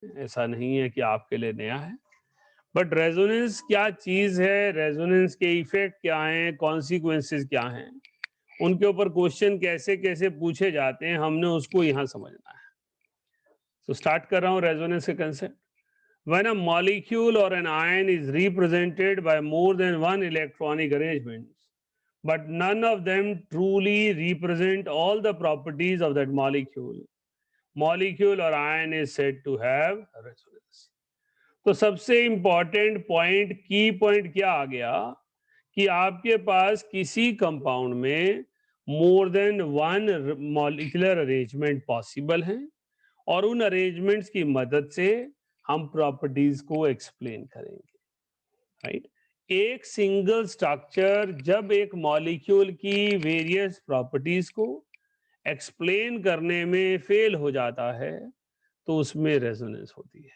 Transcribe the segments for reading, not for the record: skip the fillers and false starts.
ऐसा नहीं है कि आपके लिए नया है। बट रेजोनेंस क्या चीज है, रेजोनेंस के इफेक्ट क्या हैं, कॉन्सिक्वेंसेस क्या हैं, उनके ऊपर क्वेश्चन कैसे कैसे पूछे जाते हैं, हमने उसको यहाँ समझना है। तो स्टार्ट कर रहा हूँ रेजोनेंस के concept. When a molecule or an ion is represented by more than one electronic arrangements, but none of them truly represent all the properties of that molecule or ion is said to have resonance. तो सबसे important point, की point क्या आ गया कि आपके पास किसी compound में more than one molecular arrangement possible है, और उन अरेंजमेंट्स की मदद से हम प्रॉपर्टीज को एक्सप्लेन करेंगे, राइट। एक सिंगल स्ट्रक्चर जब एक मॉलिक्यूल की वेरियस प्रॉपर्टीज को एक्सप्लेन करने में फेल हो जाता है तो उसमें रेजोनेंस होती है।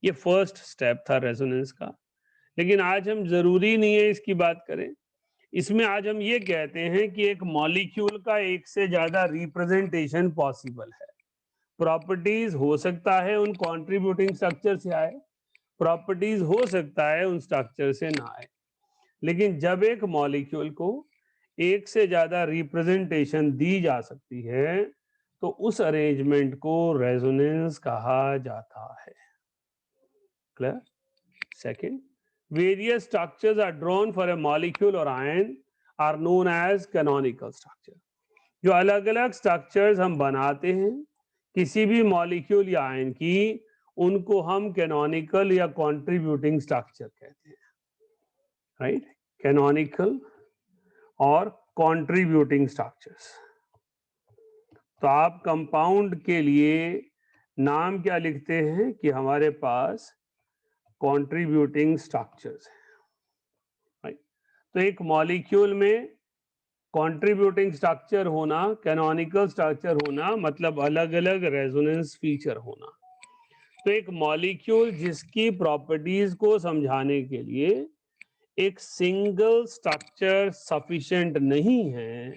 ये फर्स्ट स्टेप था रेजोनेंस का। लेकिन आज हम जरूरी नहीं है इसकी बात करें। इसमें आज हम ये कहते हैं कि एक मॉलिक्यूल का एक से ज्यादा रिप्रेजेंटेशन पॉसिबल है। प्रॉपर्टीज हो सकता है उन कंट्रीब्यूटिंग स्ट्रक्चर से आए, प्रॉपर्टीज हो सकता है उन स्ट्रक्चर से ना आए, लेकिन जब एक मॉलिक्यूल को एक से ज्यादा रिप्रेजेंटेशन दी जा सकती है तो उस अरेंजमेंट को रेजोनेंस कहा जाता है। Clear? Second, various structures are drawn for a molecule और ion are known as canonical structure. जो अलग अलग स्ट्रक्चर्स हम बनाते हैं किसी भी मॉलिक्यूल या आयन की, उनको हम कैनोनिकल या कंट्रीब्यूटिंग स्ट्रक्चर कहते हैं, राइट। कैनोनिकल और कंट्रीब्यूटिंग स्ट्रक्चर्स। तो आप कंपाउंड के लिए नाम क्या लिखते हैं कि हमारे पास कंट्रीब्यूटिंग स्ट्रक्चर्स है, राइट। तो एक मॉलिक्यूल में कंट्रीब्यूटिंग स्ट्रक्चर होना, कैनोनिकल स्ट्रक्चर होना, मतलब अलग अलग रेजोनेंस फीचर होना। तो एक मॉलिक्यूल जिसकी प्रॉपर्टीज को समझाने के लिए एक सिंगल स्ट्रक्चर सफिशिएंट नहीं है,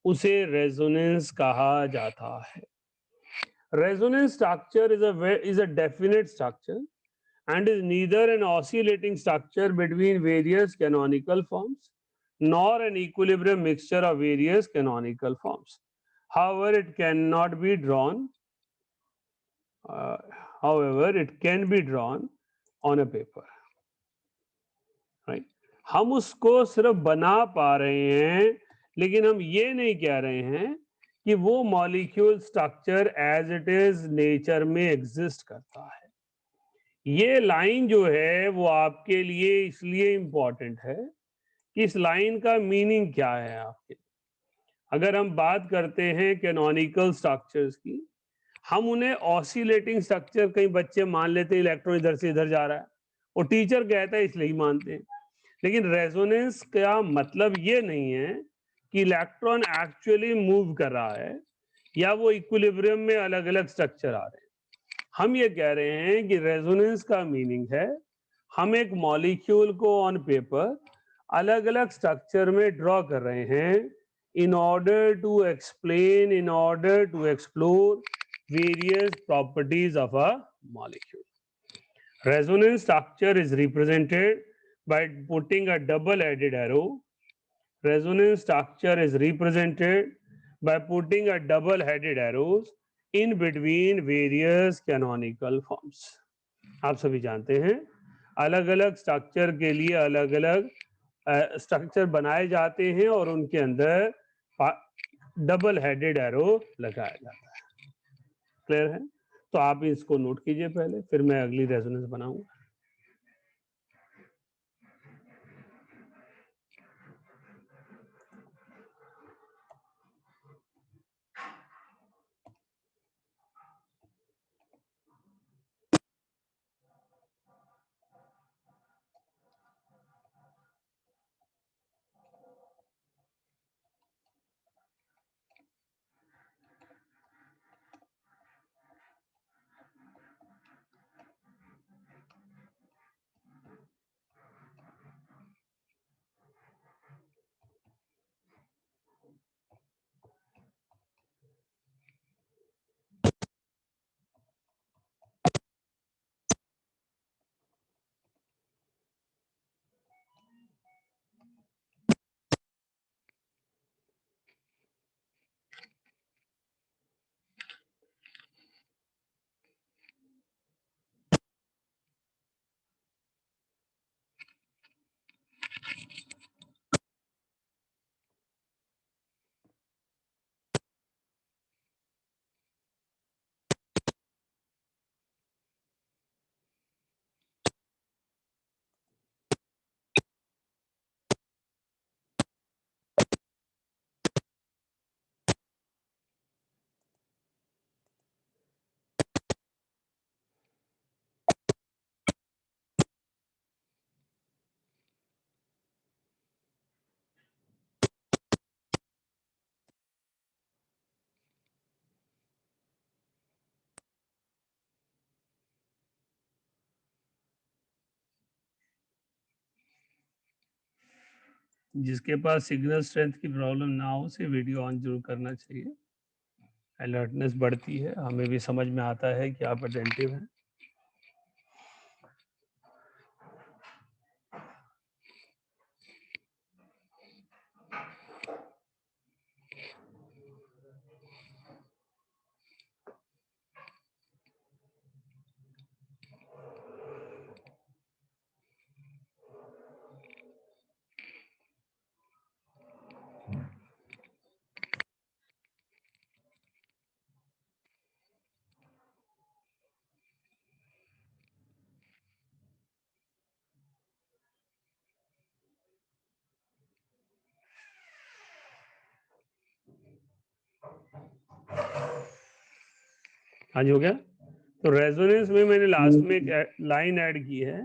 उसे रेजोनेंस कहा जाता है। Resonance structure is a definite structure and is neither an oscillating structure between various canonical forms nor an equilibrium mixture of various canonical forms. However, it cannot be drawn. Uh, However, it can be drawn on a paper. Right? हम उसको सिर्फ बना पा रहे हैं, लेकिन हम ये नहीं कह रहे हैं कि वो molecule structure as it is nature में एग्जिस्ट करता है। ये लाइन जो है वो आपके लिए इसलिए इंपॉर्टेंट है कि इस लाइन का मीनिंग क्या है आपके। अगर हम बात करते हैं कैनोनिकल स्ट्रक्चर्स की, हम उन्हें ऑसिलेटिंग स्ट्रक्चर, कई बच्चे मान लेते हैं इलेक्ट्रॉन इधर से इधर जा रहा है, वो टीचर कहता है इसलिए ही मानते हैं। लेकिन रेजोनेंस का मतलब ये नहीं है कि इलेक्ट्रॉन एक्चुअली मूव कर रहा है या वो इक्विलिब्रियम में अलग अलग स्ट्रक्चर आ रहे हैं। हम ये कह रहे हैं कि रेजोनेंस का मीनिंग है हम एक मॉलिक्यूल को ऑन पेपर अलग अलग स्ट्रक्चर में ड्रॉ कर रहे हैं in order to explain, in order to explore various properties of a molecule. Resonance structure is represented by putting a double-headed arrow. Resonance structure is represented by putting a double-headed arrows in between various canonical forms. आप सभी जानते हैं अलग अलग structure के लिए अलग अलग स्ट्रक्चर बनाए जाते हैं और उनके अंदर डबल हेडेड एरो लगाया जाता है। क्लियर है? तो आप इसको नोट कीजिए पहले, फिर मैं अगली रेजोनेंस बनाऊंगा। जिसके पास सिग्नल स्ट्रेंथ की प्रॉब्लम ना हो उसे वीडियो ऑन जरूर करना चाहिए, अलर्टनेस बढ़ती है, हमें भी समझ में आता है कि आप अटेंटिव हैं। हाँ जी, हो गया। तो रेजोनेंस में मैंने लास्ट में एक लाइन ऐड की है,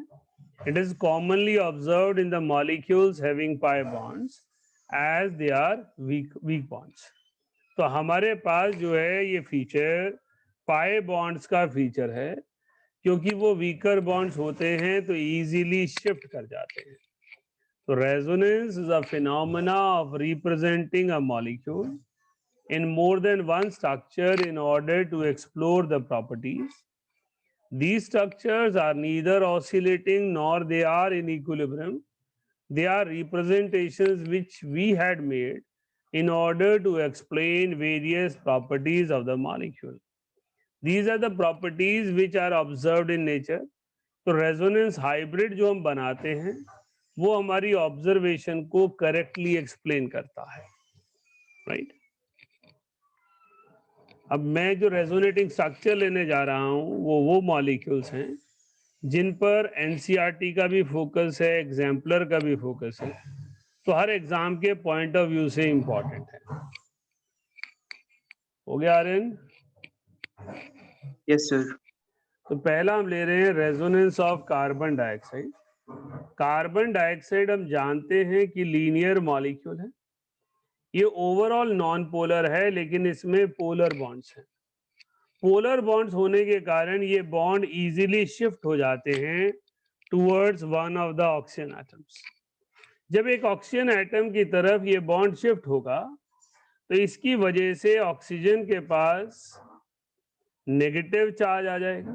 it is commonly observed in the molecules having pi bonds as they are weak bonds. तो हमारे पास जो है ये फीचर पाई बॉन्ड्स का फीचर है, क्योंकि वो वीकर बॉन्ड्स होते हैं तो इजीली शिफ्ट कर जाते हैं। तो resonance is a phenomena of representing a molecule in more than one structure in order to explore the properties. These structures are neither oscillating nor they are in equilibrium. They are representations which we had made in order to explain various properties of the molecule. These are the properties which are observed in nature. तो resonance hybrid जो हम बनाते हैं वो हमारी observation को correctly explain करता है, राइट। अब मैं जो रेजोनेटिंग स्ट्रक्चर लेने जा रहा हूं वो मॉलिक्यूल्स हैं जिन पर एनसीईआरटी का भी फोकस है, एग्जाम्पलर का भी फोकस है, तो हर एग्जाम के पॉइंट ऑफ व्यू से इंपॉर्टेंट है। हो गया आर्यन? Yes sir. तो पहला हम ले रहे हैं resonance of carbon dioxide. Carbon dioxide हम जानते हैं कि लीनियर मॉलिक्यूल है, ये ओवरऑल नॉन पोलर है लेकिन इसमें पोलर बॉन्ड्स हैं। पोलर बॉन्ड्स होने के कारण ये बॉन्ड इजीली शिफ्ट हो जाते हैं towards one of the oxygen atoms. जब एक ऑक्सीजन एटम की तरफ ये बॉन्ड शिफ्ट होगा तो इसकी वजह से ऑक्सीजन के पास नेगेटिव चार्ज आ जाएगा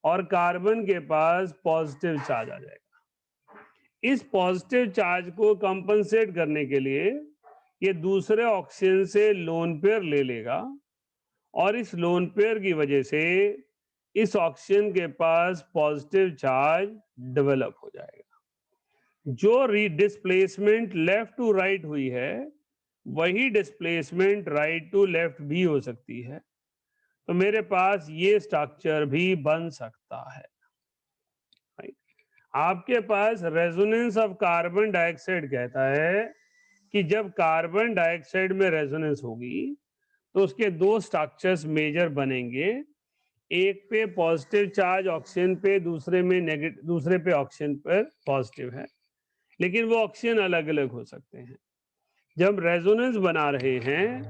और कार्बन के पास पॉजिटिव चार्ज आ जाएगा। इस पॉजिटिव चार्ज को कंपनसेट करने के लिए ये दूसरे ऑक्सीजन से लोन पेयर ले लेगा और इस लोन पेयर की वजह से इस ऑक्सीजन के पास पॉजिटिव चार्ज डेवलप हो जाएगा। जो डिस्प्लेसमेंट लेफ्ट टू राइट हुई है वही डिस्प्लेसमेंट राइट टू लेफ्ट भी हो सकती है। तो मेरे पास ये स्ट्रक्चर भी बन सकता है। आपके पास रेजोनेंस ऑफ कार्बन डाइऑक्साइड कहता है कि जब कार्बन डाइऑक्साइड में रेजोनेंस होगी तो उसके दो स्ट्रक्चर्स मेजर बनेंगे, एक पे पॉजिटिव चार्ज ऑक्सीजन पे, दूसरे में नेगेटिव, दूसरे पे ऑक्सीजन पर पॉजिटिव है, लेकिन वो ऑक्सीजन अलग अलग हो सकते हैं। जब रेजोनेंस बना रहे हैं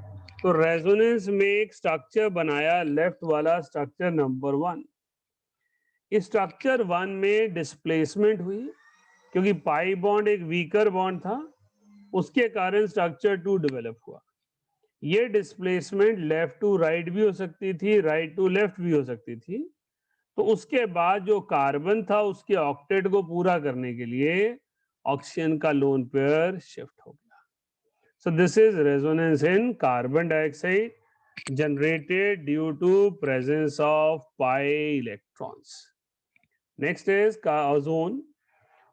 तो रेजोनेंस में एक स्ट्रक्चर बनाया, लेफ्ट वाला स्ट्रक्चर नंबर 1। इस स्ट्रक्चर 1 में डिस्प्लेसमेंट हुई क्योंकि पाई बॉन्ड एक वीकर बॉन्ड था, उसके कारण स्ट्रक्चर 2 डेवलप हुआ। ये डिस्प्लेसमेंट लेफ्ट टू राइट भी हो सकती थी, राइट टू लेफ्ट भी हो सकती थी। तो उसके बाद जो कार्बन था उसके ऑक्टेट को पूरा करने के लिए ऑक्सीजन का लोन पेयर शिफ्ट हो गया। So this is resonance in carbon dioxide generated due to presence of pi electrons. Next is ozone.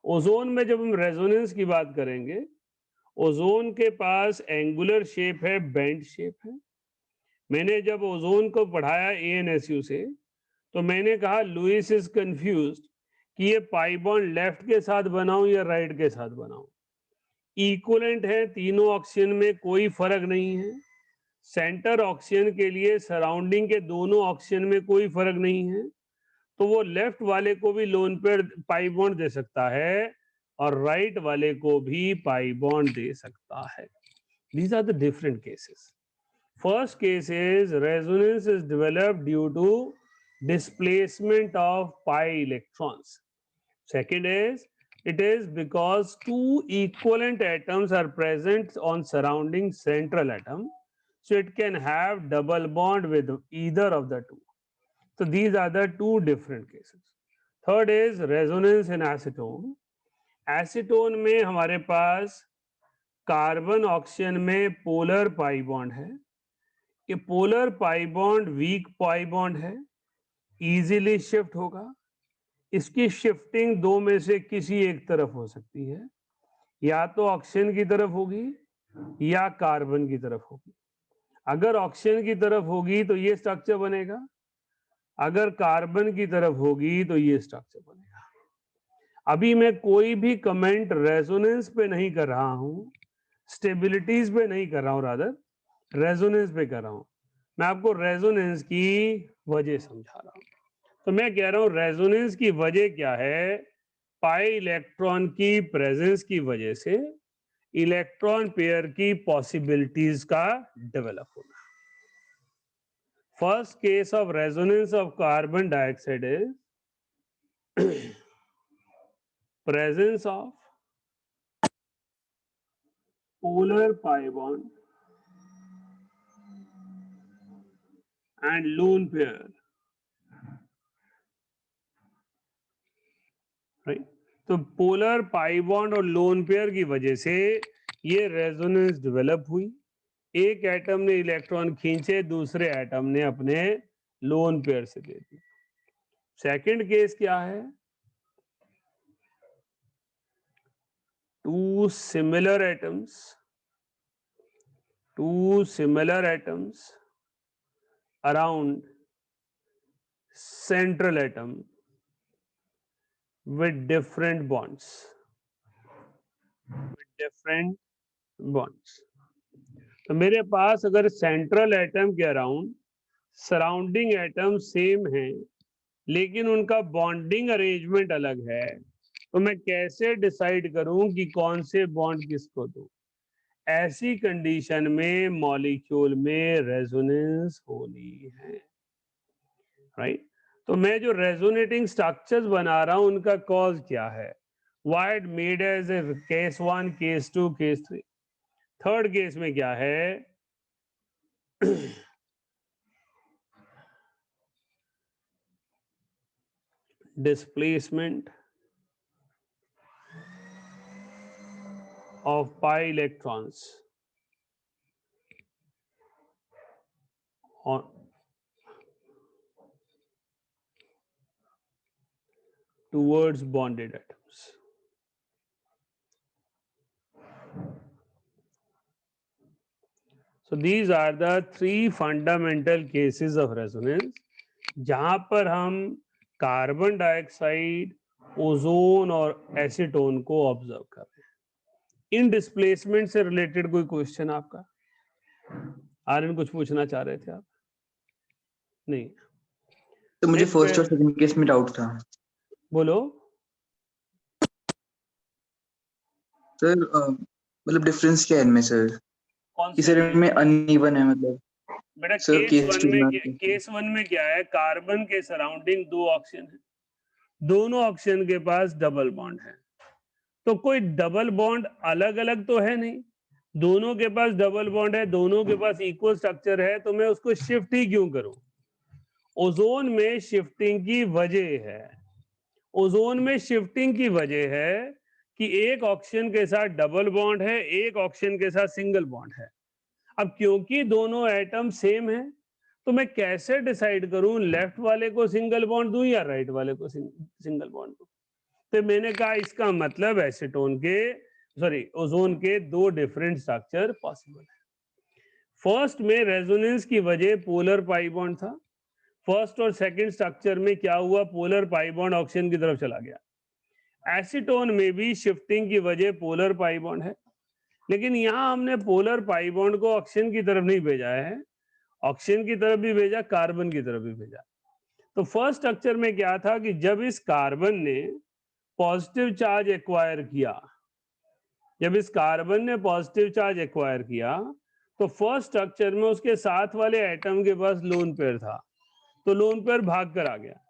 Ozone में जब हम रेजोनेंस की बात करेंगे, ओजोन के पास एंगुलर शेप है, बेंड शेप है। मैंने जब ओजोन को पढ़ाया एएनएसयू से तो मैंने कहा लुइस इज कंफ्यूज्ड कि ये पाई बॉन्ड लेफ्ट के साथ बनाऊं या राइट के साथ बनाऊं। इक्विवेलेंट है, तीनों ऑक्सीजन में कोई फर्क नहीं है। सेंटर ऑक्सीजन के लिए सराउंडिंग के दोनों ऑक्सीजन में कोई फर्क नहीं है, तो वो लेफ्ट वाले को भी लोन पेयर पाई बॉन्ड दे सकता है और राइट वाले को भी पाई बॉन्ड दे सकता है। These are the different cases. First case is resonance is developed due to displacement of pi electrons. Second is It is because two equivalent atoms are present on surrounding central atom, so it can have double bond with either of the two. So these are the two different cases. Third is resonance in acetone. Acetone में हमारे पास carbon oxygen में polar pi bond है. ये polar pi bond weak pi bond है, easily shift होगा. इसकी shifting दो में से किसी एक तरफ हो सकती है, या तो ऑक्सीजन की तरफ होगी या कार्बन की तरफ होगी. अगर ऑक्सीजन की तरफ होगी तो ये स्ट्रक्चर बनेगा, अगर कार्बन की तरफ होगी तो ये स्ट्रक्चर बनेगा. अभी मैं कोई भी कमेंट रेजोनेंस पे नहीं कर रहा हूं, स्टेबिलिटीज पे नहीं कर रहा हूं, रादर रेजोनेंस पे कर रहा हूं. मैं आपको रेजोनेंस की वजह समझा रहा हूं. तो मैं कह रहा हूं रेजोनेंस की वजह क्या है? पाई इलेक्ट्रॉन की प्रेजेंस की वजह से इलेक्ट्रॉन पेयर की पॉसिबिलिटीज का डेवलप होना. First case of resonance of carbon dioxide is presence of polar pi bond and lone pair, right? तो पोलर पाई बॉन्ड और लोन पेयर की वजह से ये रेजोनेंस डेवलप हुई. एक एटम ने इलेक्ट्रॉन खींचे, दूसरे एटम ने अपने लोन पेयर से दे दी. सेकंड केस क्या है? two similar atoms around central atom with different bonds. तो मेरे पास अगर सेंट्रल एटम के अराउंड सराउंडिंग एटम सेम है, लेकिन उनका बॉन्डिंग अरेंजमेंट अलग है, तो मैं कैसे डिसाइड करूं कि कौन से बॉन्ड किसको दूं? ऐसी कंडीशन में मॉलिक्यूल में रेजोनेंस होनी है, राइट? तो मैं जो रेजोनेटिंग स्ट्रक्चर्स बना रहा हूं उनका कॉज क्या है? Why it made as a case 1, case 2, case 3. Third case में क्या है? Displacement of pi electrons on towards bonded atoms. So these are the three fundamental cases of resonance जहां पर हम कार्बन डाइऑक्साइड, ओजोन और acetone को observe कर रहे हैं. इन डिस्प्लेसमेंट से रिलेटेड कोई क्वेश्चन आपका? आर्यन कुछ पूछना चाह रहे थे आप? नहीं. तो मुझे फर्स्ट और सेकंड केस में डाउट था. बोलो सर. मतलब डिफरेंस क्या है इनमें सर? किस में अनइवन है मतलब? बेटा केस वन में क्या है? कार्बन के सराउंडिंग दो ऑक्सीजन है, दोनों ऑक्सीजन के पास डबल बॉन्ड है. तो कोई डबल बॉन्ड अलग अलग तो है नहीं, दोनों के पास डबल बॉन्ड है, दोनों के पास इक्वल स्ट्रक्चर है, तो मैं उसको शिफ्ट ही क्यों करूं? ओजोन में शिफ्टिंग की वजह है, ओजोन में शिफ्टिंग की वजह है कि एक ऑक्सीजन के साथ डबल बॉन्ड है, एक ऑक्सीजन के साथ सिंगल बॉन्ड है. अब क्योंकि दोनों एटम सेम है, तो मैं कैसे डिसाइड करूं लेफ्ट वाले को सिंगल बॉन्ड दूं या राइट वाले को सिंगल बॉन्ड दूं? तो मैंने कहा इसका मतलब ओजोन के दो डिफरेंट स्ट्रक्चर पॉसिबल है. फर्स्ट में रेजोनेंस की वजह पोलर पाई बॉन्ड था. फर्स्ट और सेकंड स्ट्रक्चर में क्या हुआ? पोलर पाई बॉन्ड ऑक्सीजन की तरफ चला गया. एसीटोन में भी शिफ्टिंग की वजह पोलर पाई बॉन्ड है, लेकिन यहां हमने पोलर पाई बॉन्ड को ऑक्सीजन की तरफ नहीं भेजा है, ऑक्सीजन की तरफ भी भेजा, कार्बन की तरफ भी भेजा. तो फर्स्ट स्ट्रक्चर में क्या था कि जब इस कार्बन ने पॉजिटिव चार्ज एक्वायर किया, तो फर्स्ट स्ट्रक्चर में उसके साथ वाले एटम के पास लोन पेयर था, तो लोन पेयर भाग कर आ गया.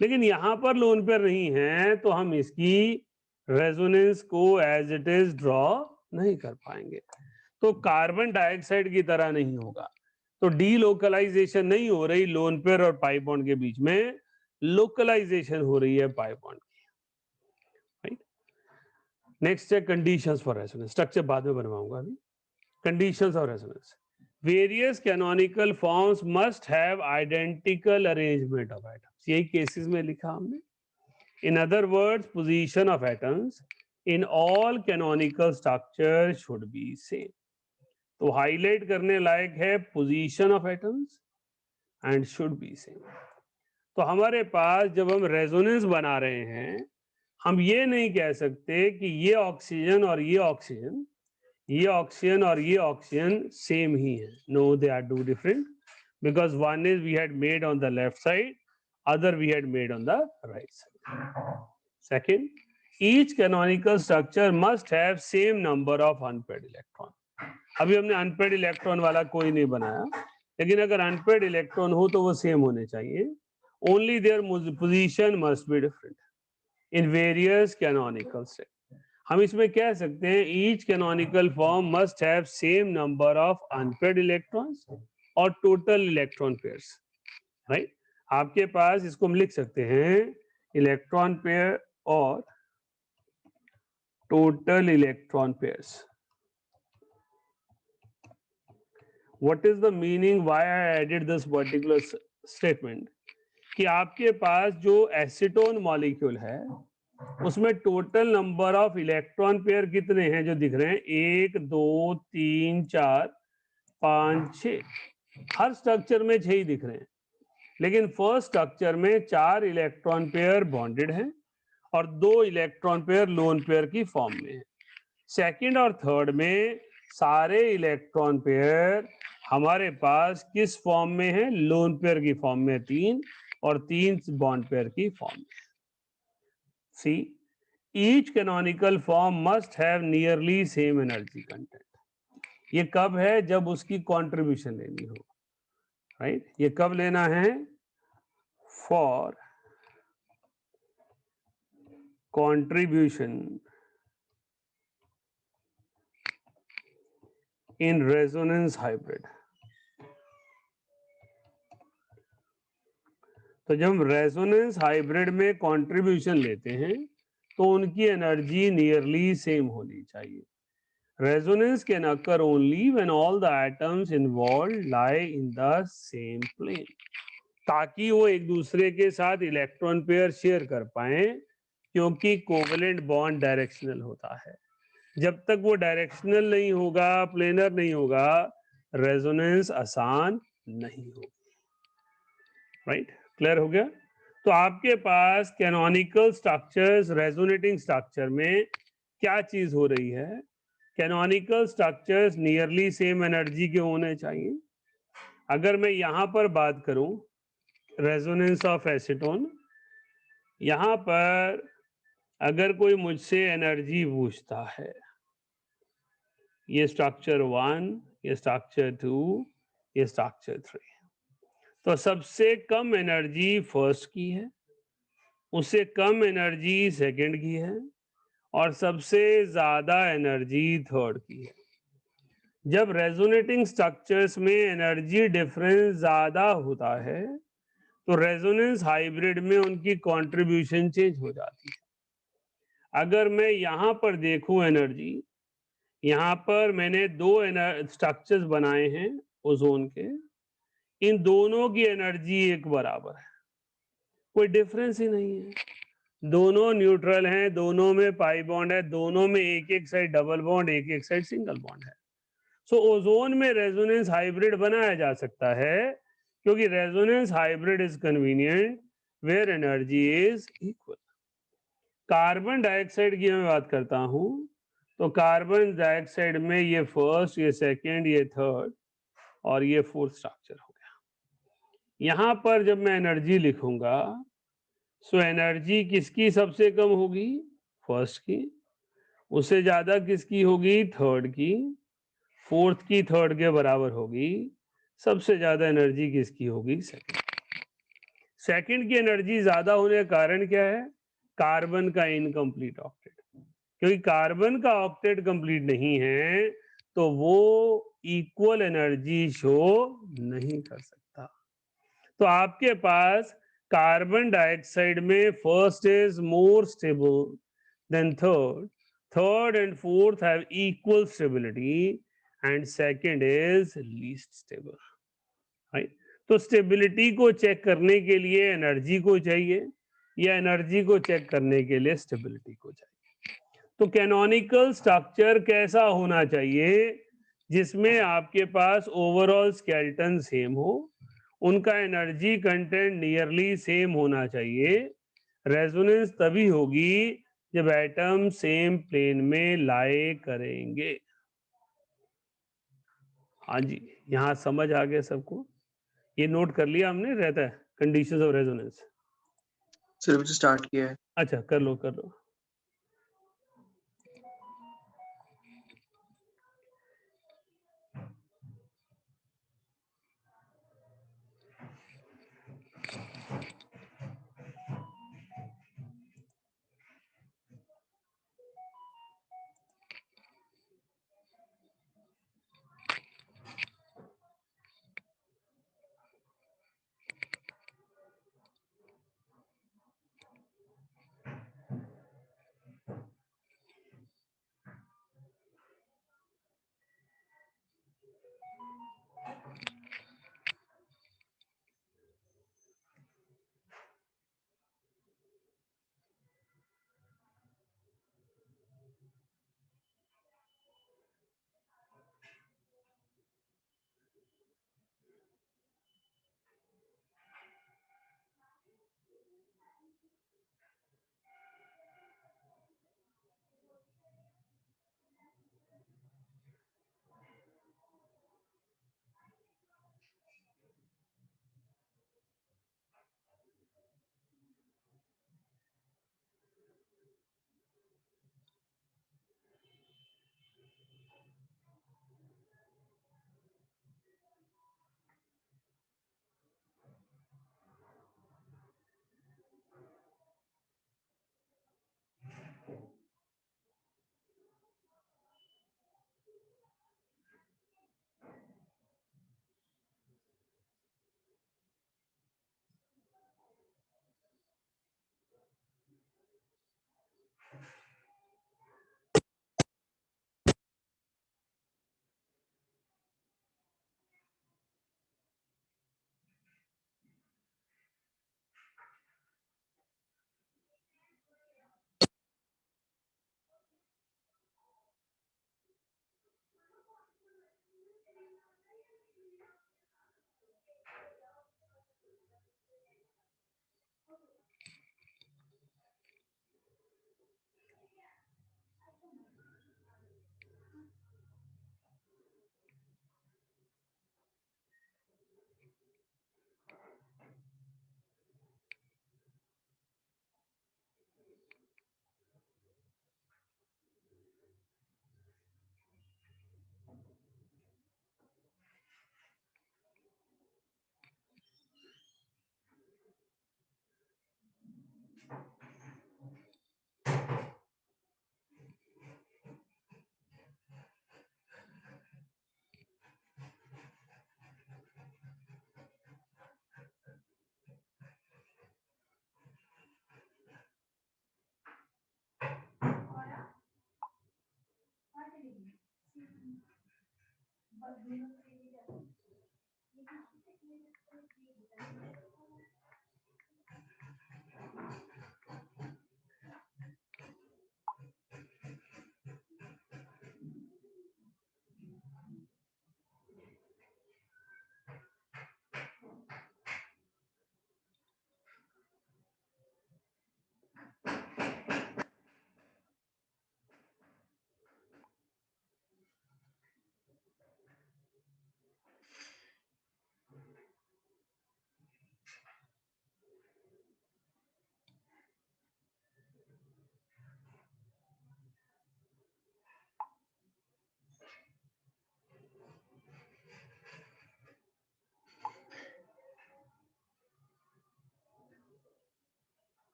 लेकिन यहां पर लोन पेयर नहीं है, तो हम इसकी रेजोनेंस को एज इट इज ड्रॉ नहीं कर पाएंगे। तो कार्बन डाइऑक्साइड की तरह नहीं होगा। तो डीलोकलाइजेशन नहीं हो रही लोन पेयर और पाई बॉन्ड के बीच में, लोकलाइजेशन हो रही है पाई बॉन्ड की, राइट। नेक्स्ट है कंडीशंस फॉर रेजोनेंस। स्ट्रक्चर बाद में बनवाऊंगा अभी। Conditions of resonance, various canonical forms must have identical arrangement of atoms. यही केसेस में लिखा हमने। In other words, position of atoms in all canonical structure should be same. तो highlight करने लायक है position of atoms and should be same. तो हमारे पास जब हम रेजोनेंस बना रहे हैं, हम ये नहीं कह सकते कि ये ऑक्सीजन और ये ऑक्सीजन, ये ऑक्सीजन और ये ऑक्सीजन सेम ही है। No, they are two different, because one is we had made on the left side, other we had made on the right side. Second, each canonical structure must have same number of unpaired electron. अभी हमने unpaired electron वाला कोई नहीं बनाया, लेकिन अगर unpaired electron हो तो वो सेम होने चाहिए। Only their position must be different in various canonical set. हम इसमें कह सकते हैं each canonical form must have same number of unpaired electrons और टोटल इलेक्ट्रॉन पेयर्स, राइट। आपके पास इसको हम लिख सकते हैं इलेक्ट्रॉन पेयर और total electron pairs. What is the meaning why I added this particular statement, कि आपके पास जो एसीटोन मॉलिक्यूल है उसमें total number of electron pair कितने हैं जो दिख रहे हैं, 1 2 3 4 5 6। हर स्ट्रक्चर में 6 ही दिख रहे हैं, लेकिन फर्स्ट स्ट्रक्चर में 4 इलेक्ट्रॉन पेयर बॉन्डेड हैं और 2 इलेक्ट्रॉन पेयर लोन पेयर की फॉर्म में है। सेकंड और थर्ड में सारे इलेक्ट्रॉन पेयर हमारे पास किस फॉर्म में है, लोन पेयर की फॉर्म में 3 और 3 बॉन्ड पेयर की फॉर्म में। See, each canonical form must have nearly same energy content. ये कब है, जब उसकी कंट्रीब्यूशन लेनी हो, राइट। ये कब लेना है, for contribution in resonance hybrid। तो जब हम रेजोनेंस हाइब्रिड में कंट्रीब्यूशन लेते हैं तो उनकी एनर्जी नियरली सेम होनी चाहिए। Resonance can occur only when all the atoms involved lie in the same plane, ताकि वो एक दूसरे के साथ इलेक्ट्रॉन पेयर शेयर कर पाए, क्योंकि कोवेलेंट बॉन्ड डायरेक्शनल होता है। जब तक वो डायरेक्शनल नहीं होगा, प्लेनर नहीं होगा, रेजोनेंस आसान नहीं होगी, राइट। क्लियर हो गया। तो आपके पास कैनोनिकल स्ट्रक्चर्स, रेजोनेटिंग स्ट्रक्चर में क्या चीज हो रही है, canonical structures nearly same energy के होने चाहिए। अगर मैं यहां पर बात करूं रेजोनेंस ऑफ एसीटोन, यहां पर अगर कोई मुझसे एनर्जी पूछता है, ये स्ट्रक्चर 1, ये स्ट्रक्चर 2, ये स्ट्रक्चर 3, तो सबसे कम एनर्जी फर्स्ट की है, उससे कम एनर्जी सेकंड की है और सबसे ज्यादा एनर्जी थर्ड की है। जब रेजोनेटिंग स्ट्रक्चर्स में एनर्जी डिफरेंस ज्यादा होता है तो रेजोनेंस हाइब्रिड में उनकी कंट्रीब्यूशन चेंज हो जाती है। अगर मैं यहां पर देखूं एनर्जी, यहाँ पर मैंने 2 स्ट्रक्चर्स बनाए हैं ओजोन के, इन दोनों की एनर्जी एक बराबर है, कोई डिफरेंस ही नहीं है। दोनों न्यूट्रल हैं, दोनों में पाई बॉन्ड है, दोनों में एक एक साइड डबल बॉन्ड, एक एक साइड सिंगल बॉन्ड है। सो ओजोन में रेजोनेंस हाइब्रिड बनाया जा सकता है, क्योंकि resonance hybrid is convenient where energy is equal. Carbon dioxide की मैं बात करता हूं, तो कार्बन डाइऑक्साइड में ये फर्स्ट, ये सेकंड, ये थर्ड और ये फोर्थ स्ट्रक्चर हो गया। यहां पर जब मैं एनर्जी लिखूंगा, सो एनर्जी किसकी सबसे कम होगी, फर्स्ट की, उससे ज्यादा किसकी होगी, थर्ड की, फोर्थ की थर्ड के बराबर होगी, सबसे ज्यादा एनर्जी किसकी होगी, सेकंड। सेकंड की एनर्जी ज्यादा होने का कारण क्या है, कार्बन का इनकम्प्लीट ऑक्टेट। क्योंकि कार्बन का ऑक्टेट कंप्लीट नहीं है तो वो इक्वल एनर्जी शो नहीं कर सकता। तो आपके पास कार्बन डाइऑक्साइड में first is more stable then third, third and fourth have equal stability, and second is least stable, right. तो स्टेबिलिटी को चेक करने के लिए एनर्जी को चाहिए, या एनर्जी को चेक करने के लिए स्टेबिलिटी को चाहिए। तो कैनोनिकल स्ट्रक्चर कैसा होना चाहिए, जिसमें आपके पास ओवरऑल स्केलेटन सेम हो, उनका एनर्जी कंटेंट नियरली सेम होना चाहिए। रेजोनेंस तभी होगी जब एटम सेम प्लेन में लाए करेंगे। हाँ जी, यहाँ समझ आ गया सबको? ये नोट कर लिया हमने, रहता है कंडीशंस ऑफ रेजोनेंस। सिर्फ स्टार्ट किया है। अच्छा, कर लो कर लो।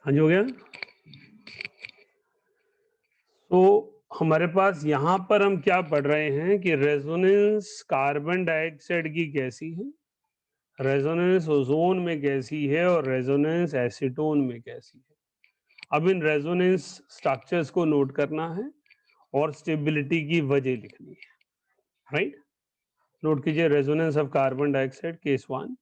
हाँ जी, हो गया। तो हमारे पास यहाँ पर हम क्या पढ़ रहे हैं कि रेजोनेंस कार्बन डाइऑक्साइड की कैसी है, रेजोनेंस ओजोन में कैसी है और रेजोनेंस एसीटोन में कैसी है। अब इन रेजोनेंस स्ट्रक्चर्स को नोट करना है और स्टेबिलिटी की वजह लिखनी है, राइट। नोट कीजिए, resonance of carbon dioxide case 1।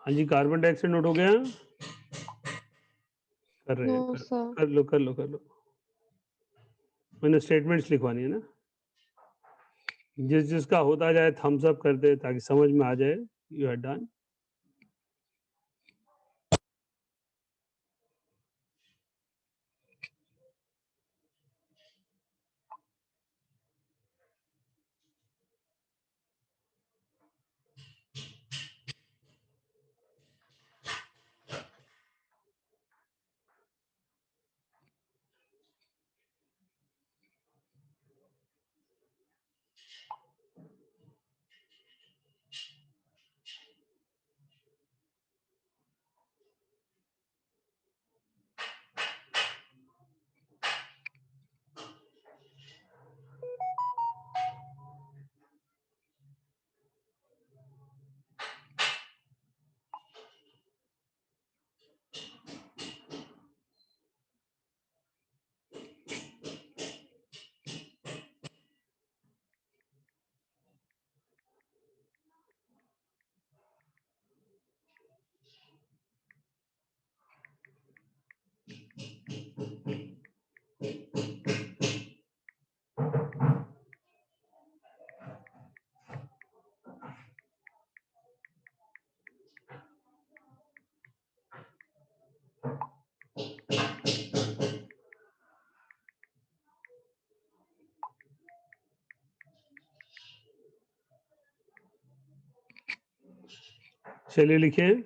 हाँ जी, कार्बन डाइऑक्साइड नोट हो गया, कर रहे हैं, नो सर। कर लो कर लो कर लो। मैंने स्टेटमेंट्स लिखवानी है ना, जिस जिसका होता जाए थम्स अप कर दे ताकि समझ में आ जाए यू हैव डन। चलिए लिखें,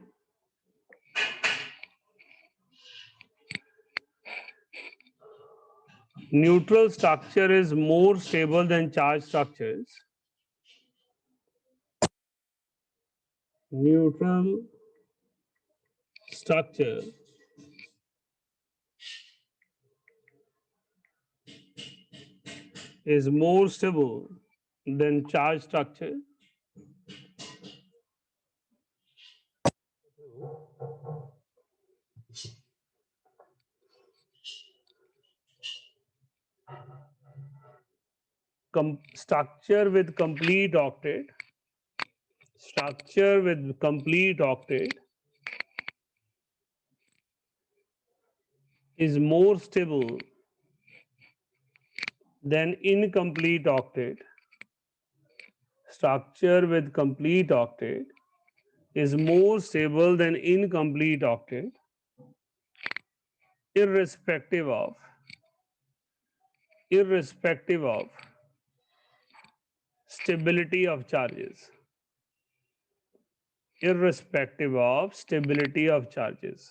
neutral structure is more stable than charged structures. Neutral structure is more stable than charged structure. Structure with complete octet. Structure with complete octet is more stable than incomplete octet. Structure with complete octet is more stable than incomplete octet, irrespective of stability of charges. Irrespective of stability of charges.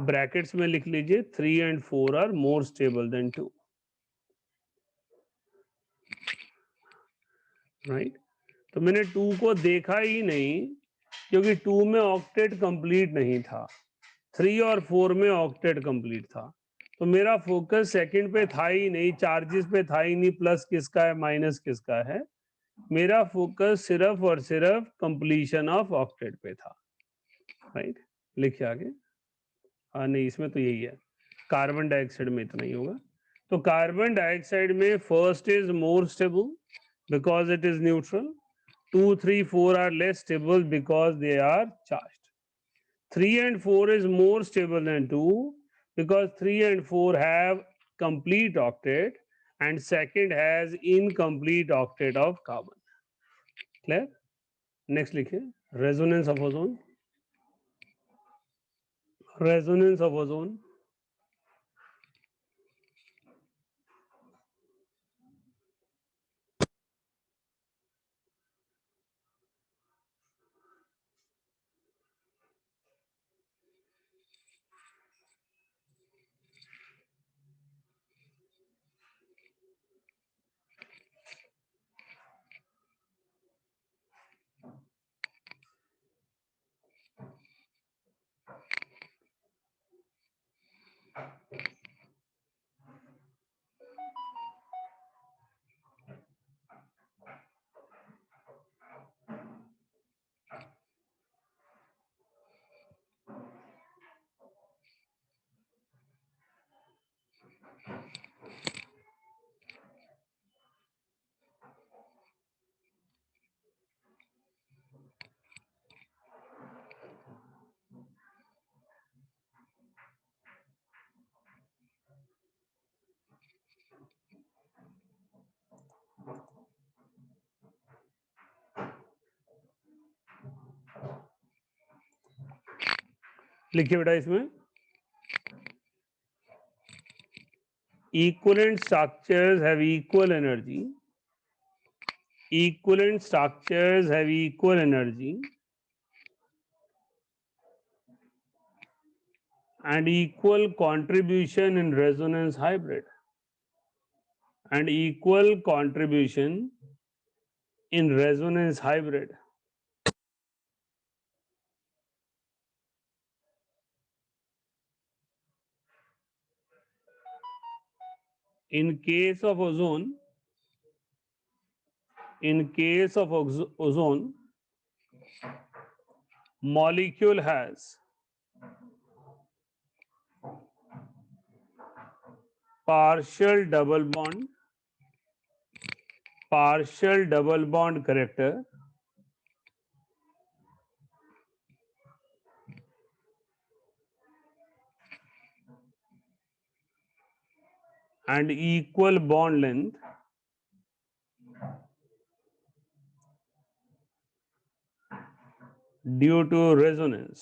Brackets में लिख लीजिए 3 and 4 are more stable than 2. Right, तो मैंने 2 को देखा ही नहीं क्योंकि 2 में ऑक्टेट कंप्लीट नहीं था, 3 और 4 में ऑक्टेट कंप्लीट था। तो मेरा फोकस सेकंड पे था ही नहीं, चार्जेस पे था ही नहीं, प्लस किसका है माइनस किसका है। मेरा फोकस सिर्फ और सिर्फ कंप्लीशन ऑफ ऑक्टेट पे था। राइट, लिखिए आगे। हाँ नहीं, इसमें तो यही है, कार्बन डाइऑक्साइड में इतना ही होगा। तो कार्बन डाइऑक्साइड में first is more stable because it is neutral, 2, 3, 4 are less stable because they are charged. 3 and 4 is more stable than 2 because 3 and 4 have complete octet and second has incomplete octet of carbon. Clear? Next लिखिए, resonance of ozone, resonance of ozone. लिखिए बेटा इसमें, equivalent structures have equal energy, equivalent structures have equal energy and equal contribution in resonance hybrid, and equal contribution in resonance hybrid. In case of ozone, ozone, molecule has partial double bond character and equal bond length due to resonance.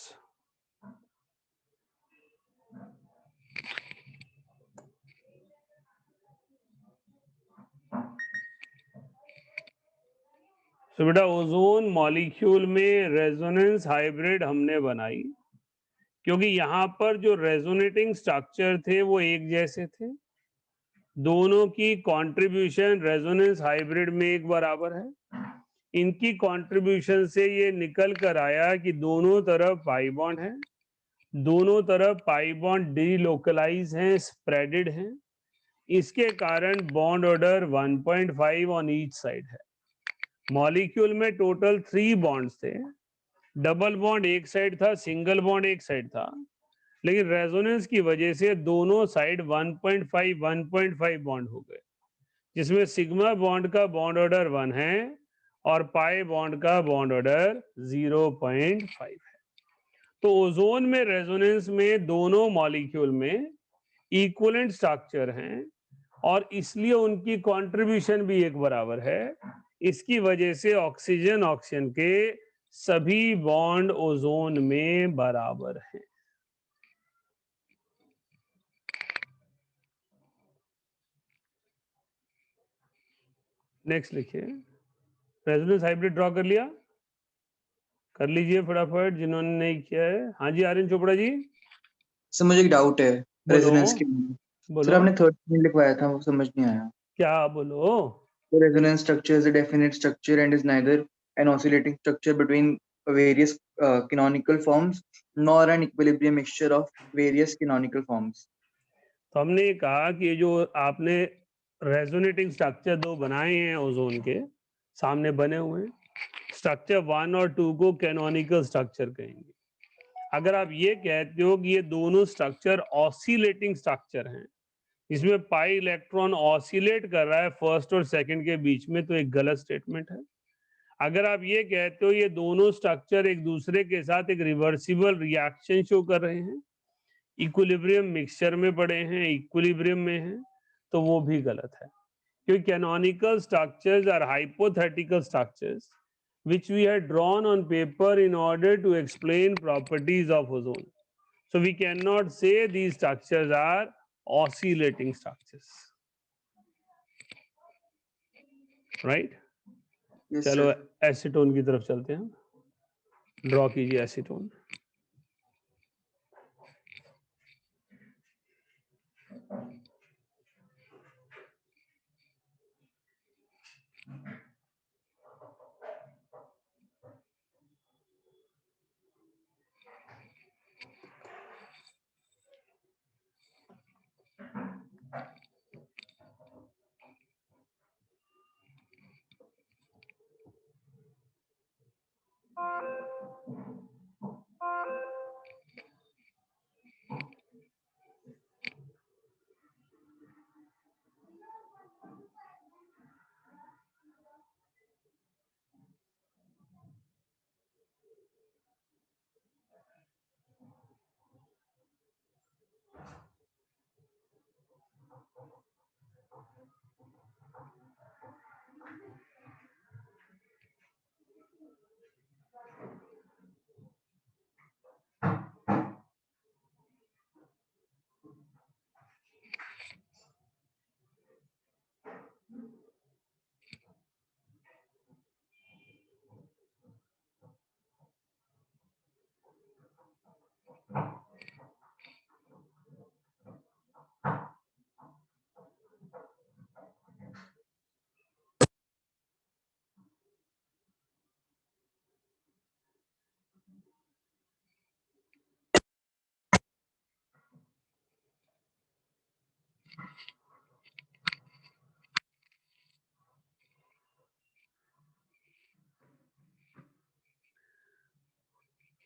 तो बेटा ozone molecule में resonance hybrid हमने बनाई क्योंकि यहां पर जो resonating structure थे वो एक जैसे थे, दोनों की कंट्रीब्यूशन रेजोनेंस हाइब्रिड में एक बराबर है। इनकी कंट्रीब्यूशन से ये निकल कर आया कि दोनों तरफ पाई बॉन्ड है, दोनों तरफ पाई बॉन्ड डीलोकलाइज हैं, स्प्रेडेड हैं। इसके कारण bond order 1.5 on each side है। मॉलिक्यूल में टोटल 3 बॉन्ड्स थे, डबल बॉन्ड एक साइड था, सिंगल बॉन्ड एक साइड था, लेकिन रेजोनेंस की वजह से दोनों साइड 1.5 बॉन्ड हो गए, जिसमें सिग्मा बॉन्ड का बॉन्ड ऑर्डर 1 है और पाई बॉन्ड का बॉन्ड ऑर्डर 0.5 है। तो ओजोन में रेजोनेंस में दोनों मॉलिक्यूल में इक्विवेलेंट स्ट्रक्चर हैं और इसलिए उनकी कंट्रीब्यूशन भी एक बराबर है। इसकी वजह से ऑक्सीजन ऑक्सीजन के सभी बॉन्ड ओजोन में बराबर हैं। नेक्स्ट लिखिए, रेजोनेंस हाइब्रिड ड्रॉ कर लिया, कर लीजिए फटाफट जिन्होंने नहीं किया है। हाँ जी आर्यन चोपड़ा जी। सर मुझे एक डाउट है रेजोनेंस के। सर आपने थर्ड में लिखवाया था, वो समझ नहीं आया। क्या बोलो? The resonance structure is a definite structure and is neither an oscillating structure between various canonical forms nor an equilibrium mixture of various canonical forms. तो हमने ये कहा कि जो आपने रेजोनेटिंग स्ट्रक्चर 2 बनाए हैं ओजोन के सामने बने हुए हैं, स्ट्रक्चर 1 और 2 को कैनोनिकल स्ट्रक्चर कहेंगे। अगर आप ये कहते हो कि ये दोनों स्ट्रक्चर ऑसिलेटिंग स्ट्रक्चर हैं, इसमें पाई इलेक्ट्रॉन ऑसिलेट कर रहा है फर्स्ट और सेकंड के बीच में, तो एक गलत स्टेटमेंट है। अगर आप ये कहते हो ये दोनों स्ट्रक्चर एक दूसरे के साथ एक रिवर्सिबल रिएक्शन शो कर रहे हैं, इक्विलिब्रियम मिक्सचर में पड़े हैं, इक्विलिब्रियम में हैं, तो वो भी गलत है। क्योंकि canonical structures are hypothetical structures which we had drawn on paper in order to explain properties of ozone. So we cannot say these structures are oscillating structures, right? Yes, चलो sir. एसीटोन की तरफ चलते हैं, draw कीजिए acetone.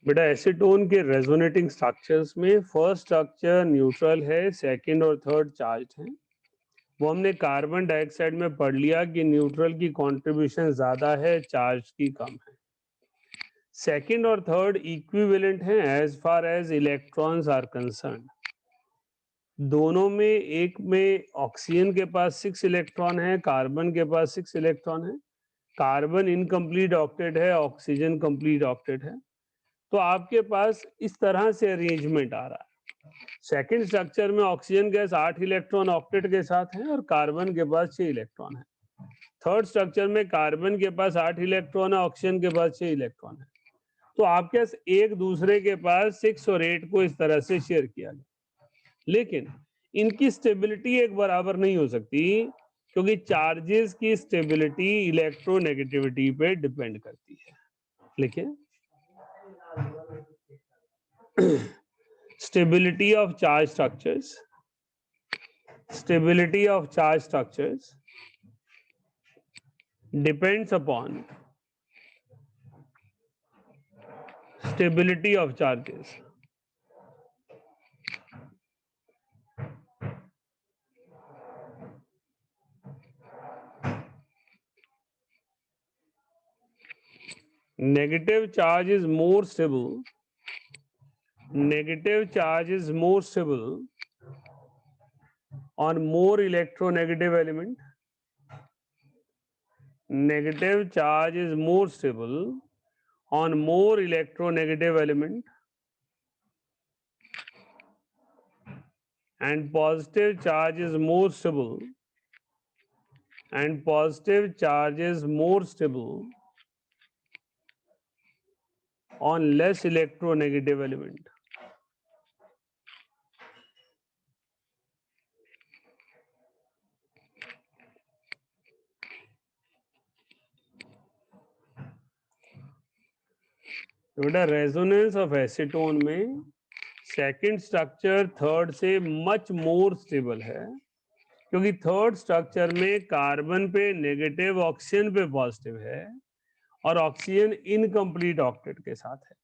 बेटा acetone के resonating structures में first structure neutral है, सेकंड और थर्ड चार्ज है. वो हमने कार्बन डाइऑक्साइड में पढ़ लिया कि न्यूट्रल की कंट्रीब्यूशन ज्यादा है, चार्ज की कम है. सेकंड और थर्ड इक्विवेलेंट हैं as far as electrons are concerned. दोनों में, एक में ऑक्सीजन के पास 6 इलेक्ट्रॉन है, कार्बन के पास 6 इलेक्ट्रॉन है. कार्बन इनकम्प्लीट ऑक्टेट है, ऑक्सीजन कंप्लीट ऑक्टेट है. तो आपके पास इस तरह से अरेंजमेंट आ रहा है. सेकंड स्ट्रक्चर में ऑक्सीजन गैस 8 इलेक्ट्रॉन ऑक्टेट के साथ है और कार्बन के पास 6 इलेक्ट्रॉन है. थर्ड स्ट्रक्चर में कार्बन के पास 8 इलेक्ट्रॉन है, ऑक्सीजन के पास 6 इलेक्ट्रॉन है. तो आपके पास एक दूसरे के पास 6 और 8 को इस तरह से शेयर किया गया. लेकिन इनकी स्टेबिलिटी एक बराबर नहीं हो सकती, क्योंकि चार्जेस की स्टेबिलिटी इलेक्ट्रोनेगेटिविटी पे डिपेंड करती है. लिखिए, stability of charge structures depends upon stability of charges. Negative charge is more stable. Negative charge is more stable on more electronegative element. Negative charge is more stable on more electronegative element, and positive charge is more stable, and positive charge is more stable on less electronegative element. बेटा resonance of acetone में second structure third से much more stable है, क्योंकि third structure में carbon पे negative, oxygen पे positive है और ऑक्सीजन इनकम्प्लीट ऑक्टेट के साथ है.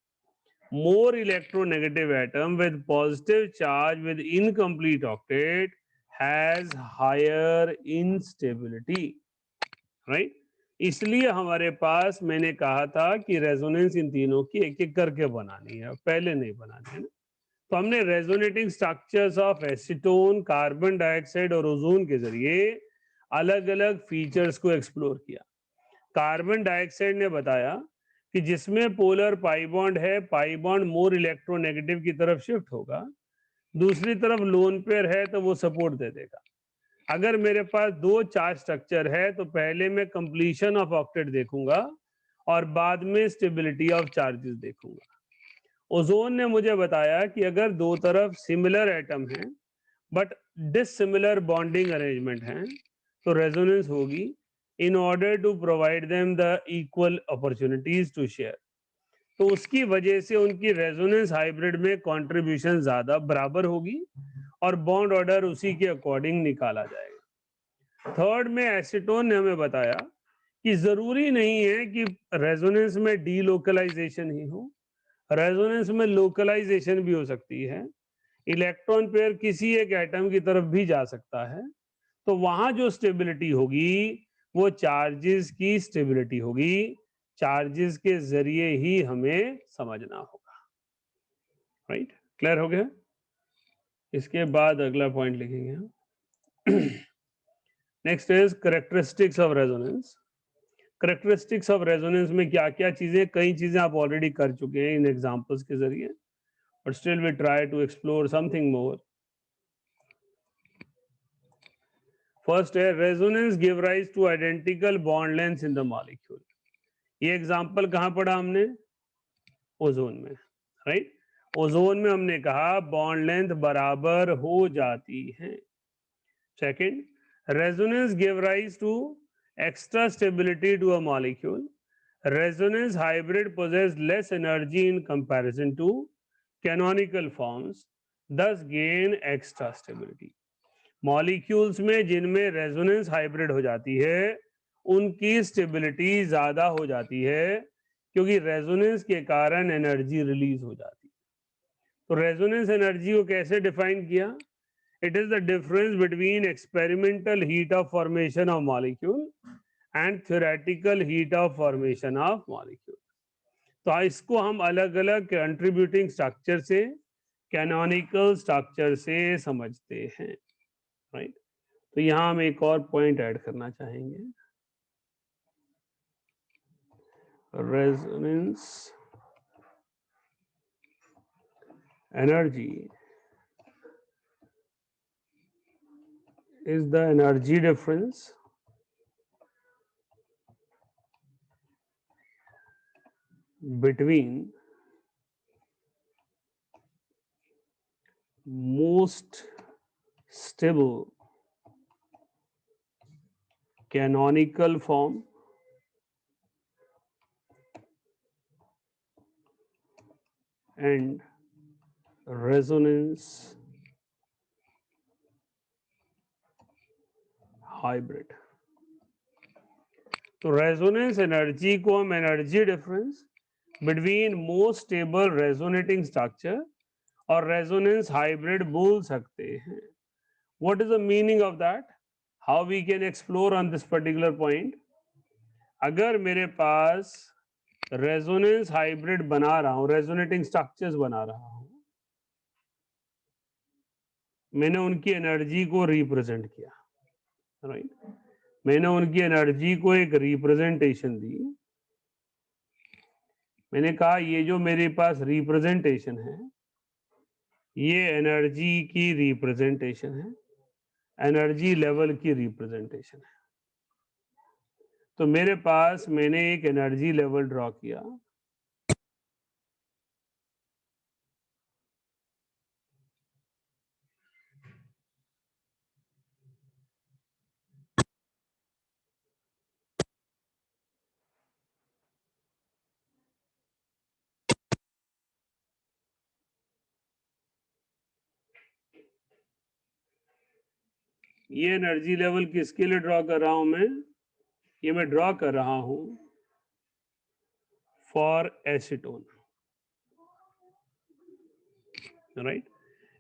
More electronegative atom with positive charge with incomplete octet has higher instability, right. इसलिए हमारे पास, मैंने कहा था कि रेजोनेंस इन तीनों की एक एक करके बनानी है, पहले नहीं बनानी है ना. तो हमने resonating structures of acetone, carbon dioxide और ओजोन के जरिए अलग अलग फीचर्स को एक्सप्लोर किया. कार्बन डाइऑक्साइड ने बताया कि जिसमें पोलर पाई बॉन्ड है, पाई बॉन्ड मोर इलेक्ट्रोनेगेटिव की तरफ शिफ्ट होगा, दूसरी तरफ लोन पेयर है तो वो सपोर्ट दे देगा। अगर मेरे पास दो चार्ज स्ट्रक्चर है तो पहले मैं कंप्लीशन ऑफ ऑक्टेट देखूंगा और बाद में स्टेबिलिटी ऑफ चार्जेस देखूंगा। ओजोन ने मुझे बताया कि अगर दो तरफ सिमिलर एटम हैं बट डिसिमिलर बॉन्डिंग अरेंजमेंट हैं तो रेजोनेंस होगी in order to provide them the equal opportunities to share. तो उसकी वजह से उनकी रेजोनेंस हाइब्रिड में कंट्रीब्यूशन ज्यादा बराबर होगी और बॉन्ड ऑर्डर उसी के अकॉर्डिंग निकाला जाएगा। थर्ड में एसीटोन ने हमें बताया कि जरूरी नहीं है कि रेजोनेंस में डीलोकलाइजेशन ही हो, रेजोनेंस में लोकलाइजेशन भी हो सकती है। इलेक्ट्रॉन पेयर किसी एक एटम की तरफ भी जा सकता है, तो वहां जो स्टेबिलिटी होगी वो चार्जेस की स्टेबिलिटी होगी। चार्जेस के जरिए ही हमें समझना होगा। राइट, क्लियर हो गया? इसके बाद अगला पॉइंट लिखेंगे हम। Next is characteristics of resonance. Characteristics of resonance में क्या क्या चीजें, कई चीजें आप ऑलरेडी कर चुके हैं इन एग्जांपल्स के जरिए, but still we try to explore something more. First है resonance give rise to identical bond length in the molecule. ये एग्जांपल कहां पढ़ा हमने? ओजोन में, राइट। ओजोन में हमने कहा बॉन्ड लेंथ बराबर हो जाती है। Second, resonance give rise to extra stability to a molecule. Resonance hybrid possess less energy in comparison to canonical forms, thus gain extra stability. Molecules में जिनमें रेजोनेंस हाइब्रिड हो जाती है उनकी स्टेबिलिटी ज्यादा हो जाती है क्योंकि रेजोनेंस के कारण एनर्जी रिलीज हो जाती है। तो रेजोनेंस एनर्जी को कैसे डिफाइन किया? It is the difference between experimental heat of formation of molecule and theoretical heat of formation of molecule. तो इसको हम अलग अलग कंट्रीब्यूटिंग स्ट्रक्चर से, कैनोनिकल स्ट्रक्चर से समझते हैं, राइट। तो यहां हम एक और पॉइंट ऐड करना चाहेंगे, resonance energy is the energy difference between most stable canonical form and resonance hybrid. तो रेजोनेंस एनर्जी को हम energy difference between most stable resonating structure और रेजोनेंस हाइब्रिड बोल सकते हैं। What is the meaning of that? How we can explore on this particular point? अगर मेरे पास resonance hybrid बना रहा हूं, रेजोनेटिंग स्ट्रक्चर्स बना रहा हूं, मैंने उनकी एनर्जी को रिप्रेजेंट किया, राइट। मैंने उनकी एनर्जी को एक रिप्रेजेंटेशन दी। मैंने कहा ये जो मेरे पास रिप्रेजेंटेशन है ये एनर्जी की रिप्रेजेंटेशन है, एनर्जी लेवल की रिप्रेजेंटेशन है। तो मेरे पास मैंने एक एनर्जी लेवल ड्रॉ किया, ये एनर्जी लेवल किसके लिए ड्रॉ कर रहा हूं मैं? ये मैं ड्रॉ कर रहा हूं फॉर एसीटोन, राइट।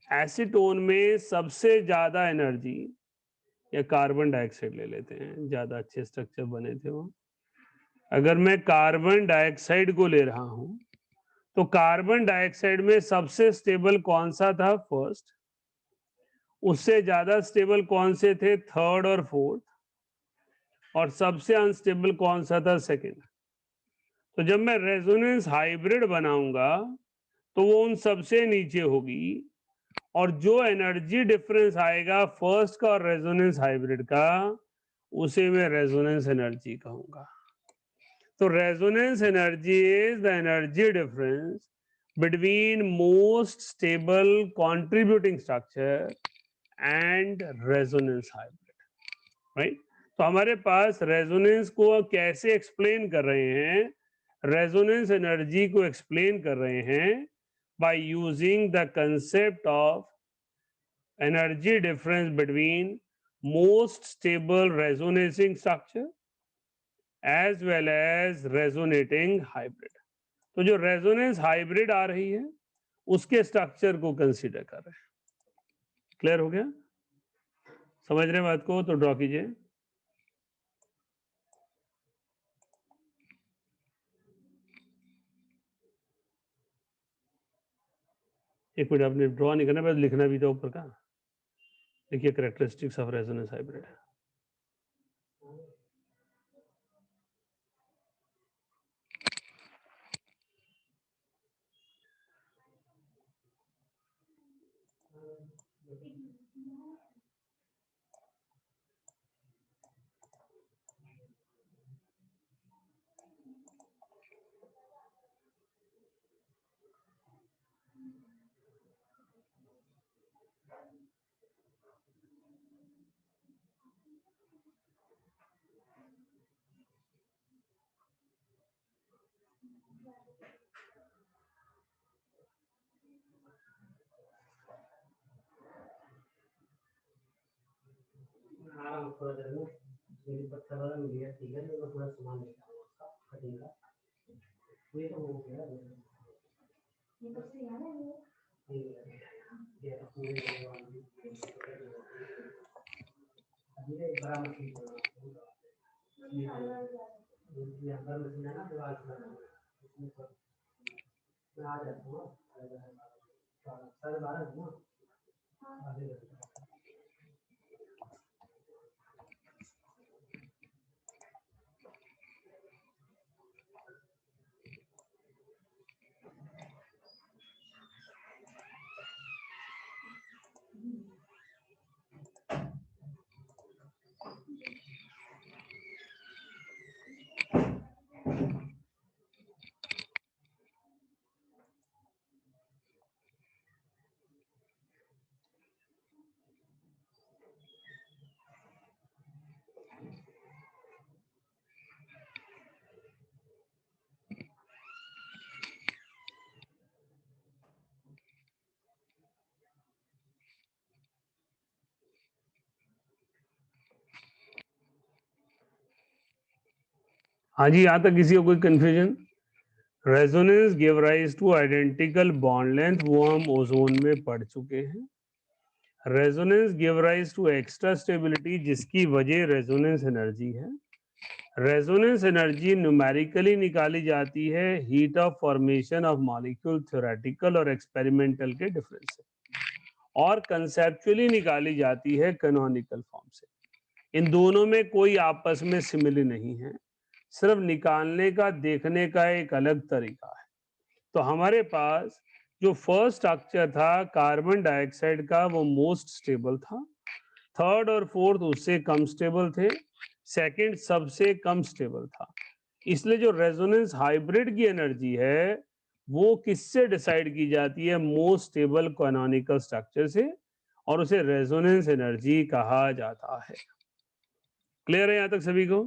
एसीटोन में सबसे ज्यादा एनर्जी, या कार्बन डाइऑक्साइड ले लेते हैं, ज्यादा अच्छे स्ट्रक्चर बने थे वो। अगर मैं कार्बन डाइऑक्साइड को ले रहा हूं तो कार्बन डाइऑक्साइड में सबसे स्टेबल कौन सा था? फर्स्ट। उससे ज्यादा स्टेबल कौन से थे? थर्ड और फोर्थ। और सबसे अनस्टेबल कौन सा था? सेकंड। तो जब मैं रेजोनेंस हाइब्रिड बनाऊंगा तो वो उन सबसे नीचे होगी, और जो एनर्जी डिफरेंस आएगा फर्स्ट का और रेजोनेंस हाइब्रिड का, उसे मैं रेजोनेंस एनर्जी कहूंगा। तो resonance energy is the energy difference between most stable contributing structure and resonance hybrid, right? तो हमारे पास रेजोनेंस को कैसे एक्सप्लेन कर रहे हैं? रेजोनेंस एनर्जी को एक्सप्लेन कर रहे हैं by using the concept of energy difference between most stable resonating structure as well as resonating hybrid. तो जो रेजोनेंस हाइब्रिड आ रही है उसके स्ट्रक्चर को कंसीडर कर रहे हैं। क्लियर हो गया? समझ रहे हैं बात को? तो ड्रॉ कीजिए। एक मिनट, आपने ड्रॉ नहीं करना, बस लिखना भी था ऊपर का। देखिए कैरेक्टरिस्टिक्स ऑफ रेजोनेंस हाइब्रिड। हाँ जी, यहां तक किसी को कोई confusion? Resonance give rise to identical bond length, वो हम ओजोन में पढ़ चुके हैं। Resonance give rise to extra stability, जिसकी वजह रेजोनेंस एनर्जी है। रेजोनेंस एनर्जी न्यूमेरिकली निकाली जाती है heat of formation of molecule, theoretical और एक्सपेरिमेंटल के डिफरेंस से, और कंसेप्चुअली निकाली जाती है कैनोनिकल फॉर्म से। इन दोनों में कोई आपस में सिमिलर नहीं है, सिर्फ निकालने का, देखने का एक अलग तरीका है। तो हमारे पास जो फर्स्ट स्ट्रक्चर था कार्बन डाइऑक्साइड का, वो मोस्ट स्टेबल था। थर्ड और फोर्थ उससे कम स्टेबल थे। सेकंड सबसे कम स्टेबल था। इसलिए जो रेजोनेंस हाइब्रिड की एनर्जी है वो किससे डिसाइड की जाती है? मोस्ट स्टेबल कैनोनिकल स्ट्रक्चर से, और उसे रेजोनेंस एनर्जी कहा जाता है। क्लियर है यहां तक सभी को?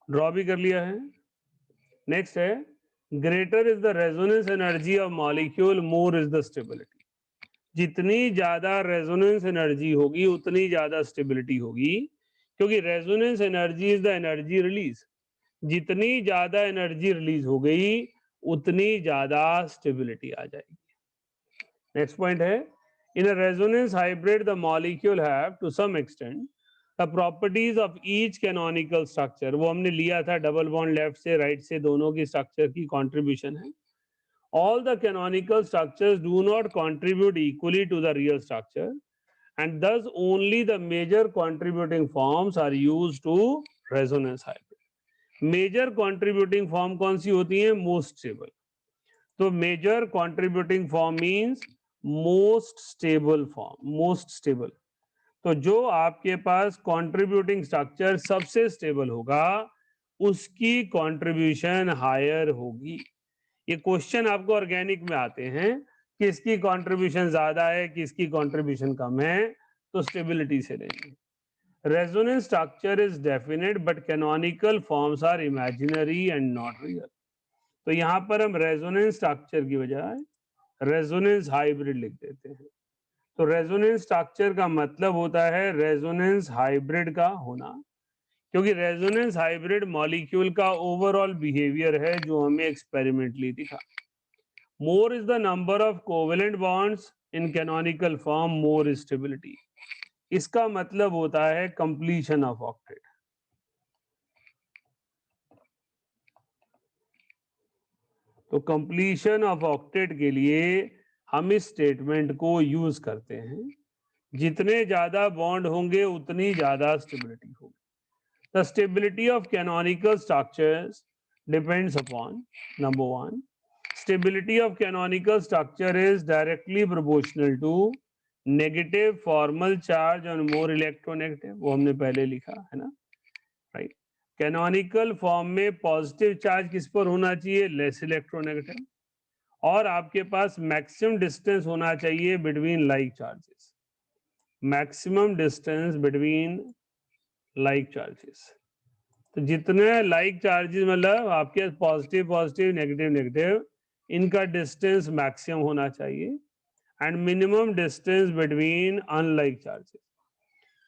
ड्रॉ भी कर लिया है। नेक्स्ट है, greater is the resonance energy of molecule, more is the stability. जितनी ज्यादा रेजोनेंस एनर्जी होगी उतनी ज्यादा स्टेबिलिटी होगी, क्योंकि resonance energy is the energy release. जितनी ज्यादा एनर्जी रिलीज हो गई उतनी ज्यादा स्टेबिलिटी आ जाएगी। नेक्स्ट पॉइंट है, in a resonance hybrid the molecule have to some extent the properties of each canonical structure. वो हमने लिया था, डबल बॉन्ड लेफ्ट से राइट से दोनों की स्ट्रक्चर की कंट्रीब्यूशन है। All the canonical structures do not contribute equally to the real structure, and thus only the major contributing forms are used to resonance hybrid. Major contributing form कौन सी होती है? Most stable. तो major contributing form means most stable form, most stable. तो जो आपके पास contributing structure सबसे स्टेबल होगा उसकी कंट्रीब्यूशन हायर होगी. ये क्वेश्चन आपको ऑर्गेनिक में आते हैं, किसकी कंट्रीब्यूशन ज्यादा है, किसकी कंट्रीब्यूशन कम है, तो स्टेबिलिटी से लेंगे. Resonance structure is definite but canonical forms are imaginary and not real. तो यहां पर हम रेजोनेंस स्ट्रक्चर की बजाय रेजोनेंस हाइब्रिड लिख देते हैं. तो रेजोनेंस स्ट्रक्चर का मतलब होता है रेजोनेंस हाइब्रिड का होना, क्योंकि रेजोनेंस हाइब्रिड मॉलिक्यूल का ओवरऑल बिहेवियर है जो हमें एक्सपेरिमेंटली दिखा. More is the number of covalent bonds in canonical form, more stability. इसका मतलब होता है कंप्लीशन ऑफ ऑक्टेट. तो कंप्लीशन ऑफ ऑक्टेट के लिए हम इस स्टेटमेंट को यूज करते हैं. जितने ज्यादा बॉन्ड होंगे उतनी ज्यादा स्टेबिलिटी होगी. The stability of canonical structures depends upon, number one, stability of canonical structure is directly proportional to negative formal charge on more electronegative. वो हमने पहले लिखा है ना, राइट. कैनोनिकल फॉर्म में पॉजिटिव चार्ज किस पर होना चाहिए? Less electronegative. और आपके पास मैक्सिमम डिस्टेंस होना चाहिए between like charges, maximum distance between like charges. तो जितने लाइक चार्जेस मतलब आपके पॉजिटिव पॉजिटिव नेगेटिव नेगेटिव, इनका डिस्टेंस मैक्सिमम होना चाहिए and minimum distance between unlike charges.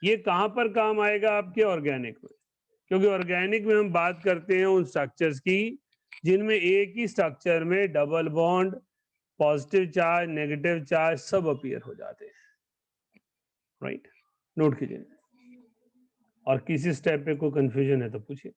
ये कहां पर काम आएगा? आपके ऑर्गेनिक में, क्योंकि ऑर्गेनिक में हम बात करते हैं उन स्ट्रक्चर्स की जिनमें एक ही स्ट्रक्चर में double bond, positive charge, negative charge सब अपीयर हो जाते हैं, राइट. नोट कीजिए. और किसी स्टेप पे कोई कंफ्यूजन है तो पूछिए.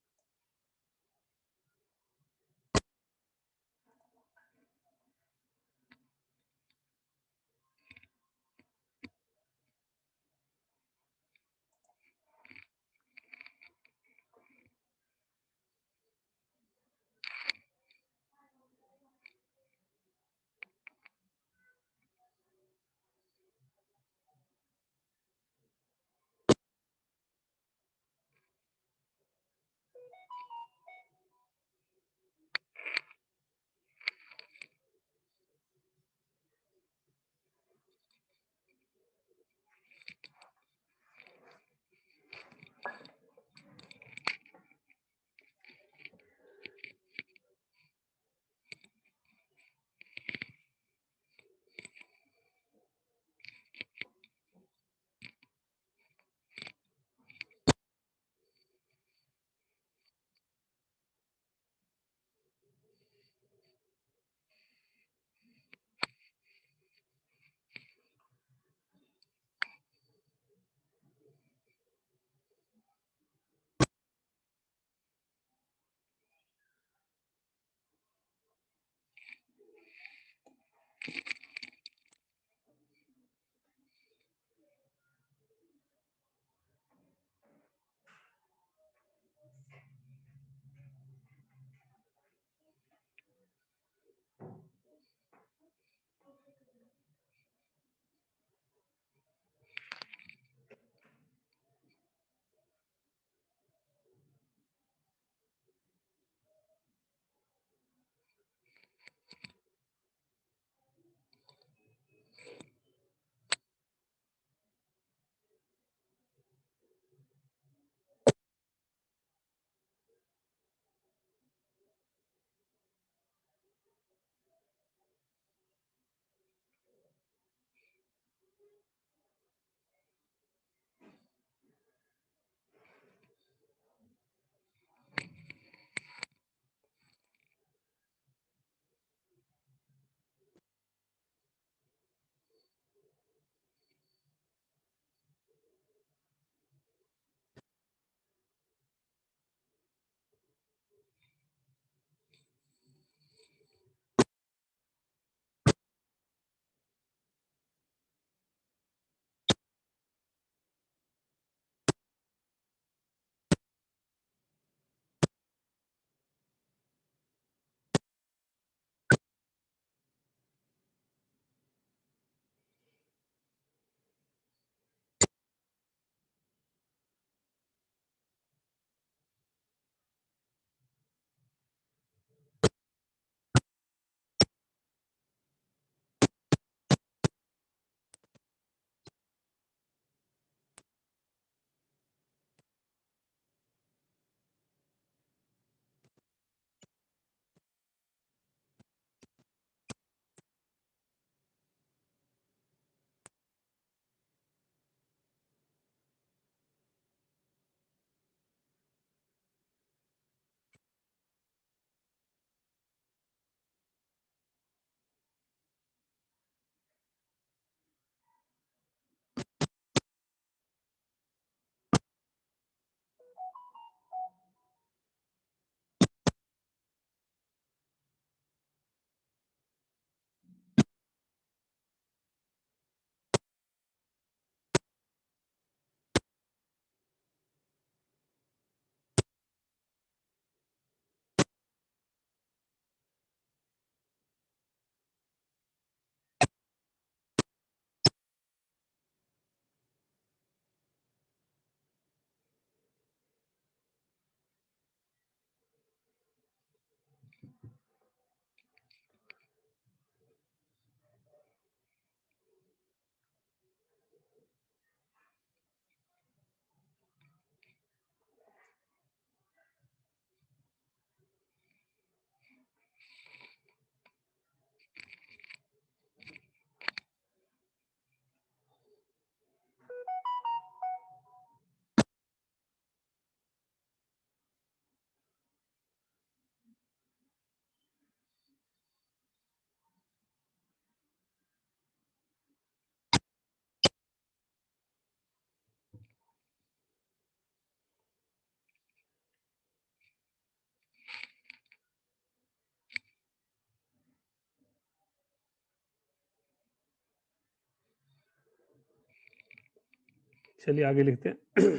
चलिए आगे लिखते हैं।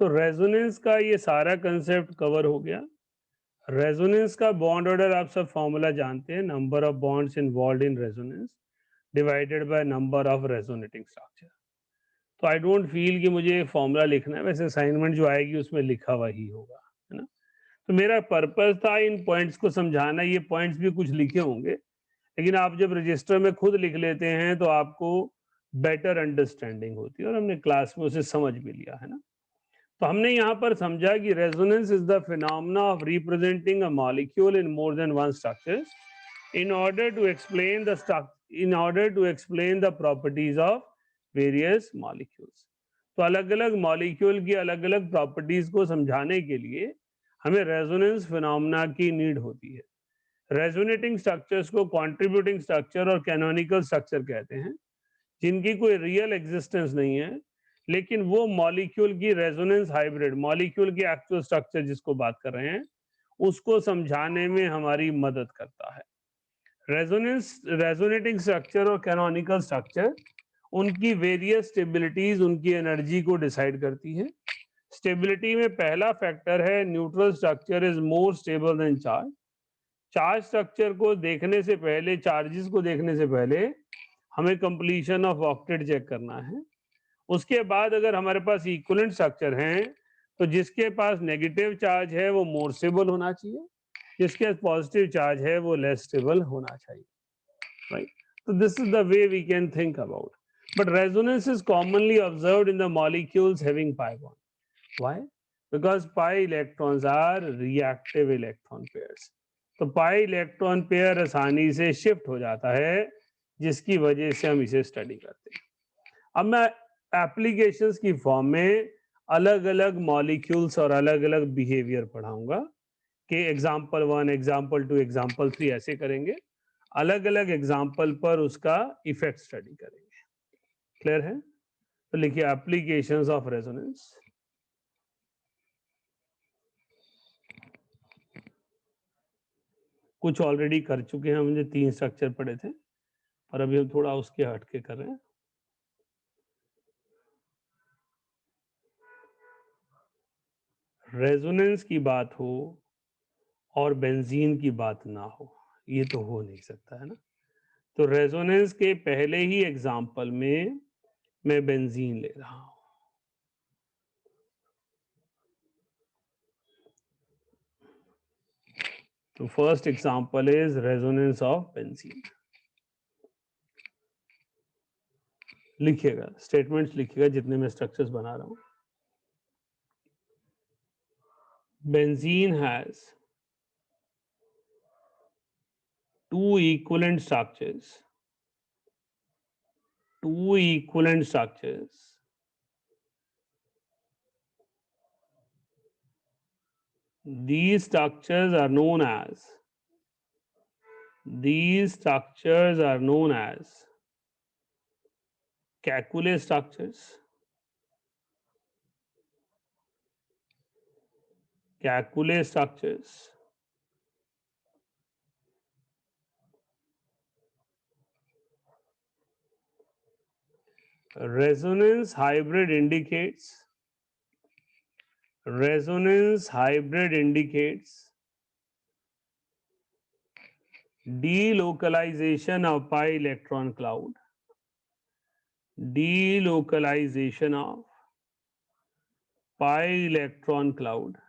सो रेजोनेंस का ये सारा कंसेप्ट कवर हो गया। रेजोनेंस का बॉन्ड ऑर्डर आप सब फॉर्मूला जानते हैं, number of bonds involved in resonance divided by number of resonating structure. तो आई डोंट फील कि मुझे फॉर्मूला लिखना है, वैसे असाइनमेंट जो आएगी उसमें लिखा हुआ ही होगा, है ना। तो मेरा पर्पस था इन पॉइंट्स को समझाना। ये पॉइंट्स भी कुछ लिखे होंगे, लेकिन आप जब रजिस्टर में खुद लिख लेते हैं तो आपको बेटर अंडरस्टैंडिंग होती है, और हमने क्लास में उसे समझ भी लिया, है ना। तो हमने यहाँ पर समझा कि resonance is the phenomena of representing a molecule in more than one structure in order to explain the properties of various molecules। तो अलग अलग मॉलिक्यूल की अलग अलग प्रॉपर्टीज को समझाने के लिए हमें रेजोनेंस फिनोमेना की नीड होती है। रेजोनेटिंग स्ट्रक्चर्स को कंट्रीब्यूटिंग स्ट्रक्चर और कैनोनिकल स्ट्रक्चर कहते हैं, जिनकी कोई रियल एग्जिस्टेंस नहीं है, लेकिन वो मॉलिक्यूल की रेजोनेंस हाइब्रिड, मॉलिक्यूल की एक्चुअल स्ट्रक्चर जिसको बात कर रहे हैं, उसको समझाने में हमारी मदद करता है। रेजोनेटिंग स्ट्रक्चर और कैनोनिकल स्ट्रक्चर उनकी वेरियस स्टेबिलिटीज उनकी एनर्जी को डिसाइड करती है। स्टेबिलिटी में पहला फैक्टर है neutral structure is more stable then charge. Charge structure को देखने से पहले, चार्जेस को देखने से पहले हमें कंप्लीशन ऑफ ऑक्टेट चेक करना है। उसके बाद अगर हमारे पास इक्विवेलेंट स्ट्रक्चर हैं तो जिसके पास नेगेटिव चार्ज है वो मोर स्टेबल होना चाहिए, जिसके पॉजिटिव चार्ज है वो लेस स्टेबल होना चाहिए, right. So this is the way we can think about. But resonance is commonly observed in the molecules having pi bond. Why? Because pi electrons are reactive electron pairs. तो pi electron pair आसानी से shift हो जाता है, जिसकी वजह से हम इसे स्टडी करते हैं। अब मैं एप्लीकेशंस की फॉर्म में अलग अलग मॉलिक्यूल्स और अलग अलग बिहेवियर पढ़ाऊंगा कि एग्जाम्पल 1, एग्जाम्पल 2, एग्जाम्पल 3 ऐसे करेंगे, अलग अलग एग्जाम्पल पर उसका इफेक्ट स्टडी करेंगे। क्लियर है? तो लिखिए एप्लीकेशंस ऑफ रेजोनेंस। कुछ ऑलरेडी कर चुके हैं, मुझे 3 स्ट्रक्चर पढ़े थे, और अभी हम थोड़ा उसके हटके कर रहे हैं। रेजोनेंस की बात हो और बेंजीन की बात ना हो, ये तो हो नहीं सकता, है ना। तो रेजोनेंस के पहले ही एग्जाम्पल में मैं बेंजीन ले रहा हूं। तो first example is resonance of benzene. लिखिएगा, स्टेटमेंट्स लिखिएगा जितने मैं स्ट्रक्चर्स बना रहा हूं। Benzene has 2 equivalent structures. 2 equivalent structures. These structures are known as Kekule structures. Kekule structures. Resonance hybrid indicates delocalization of pi electron cloud. Delocalization of pi electron cloud.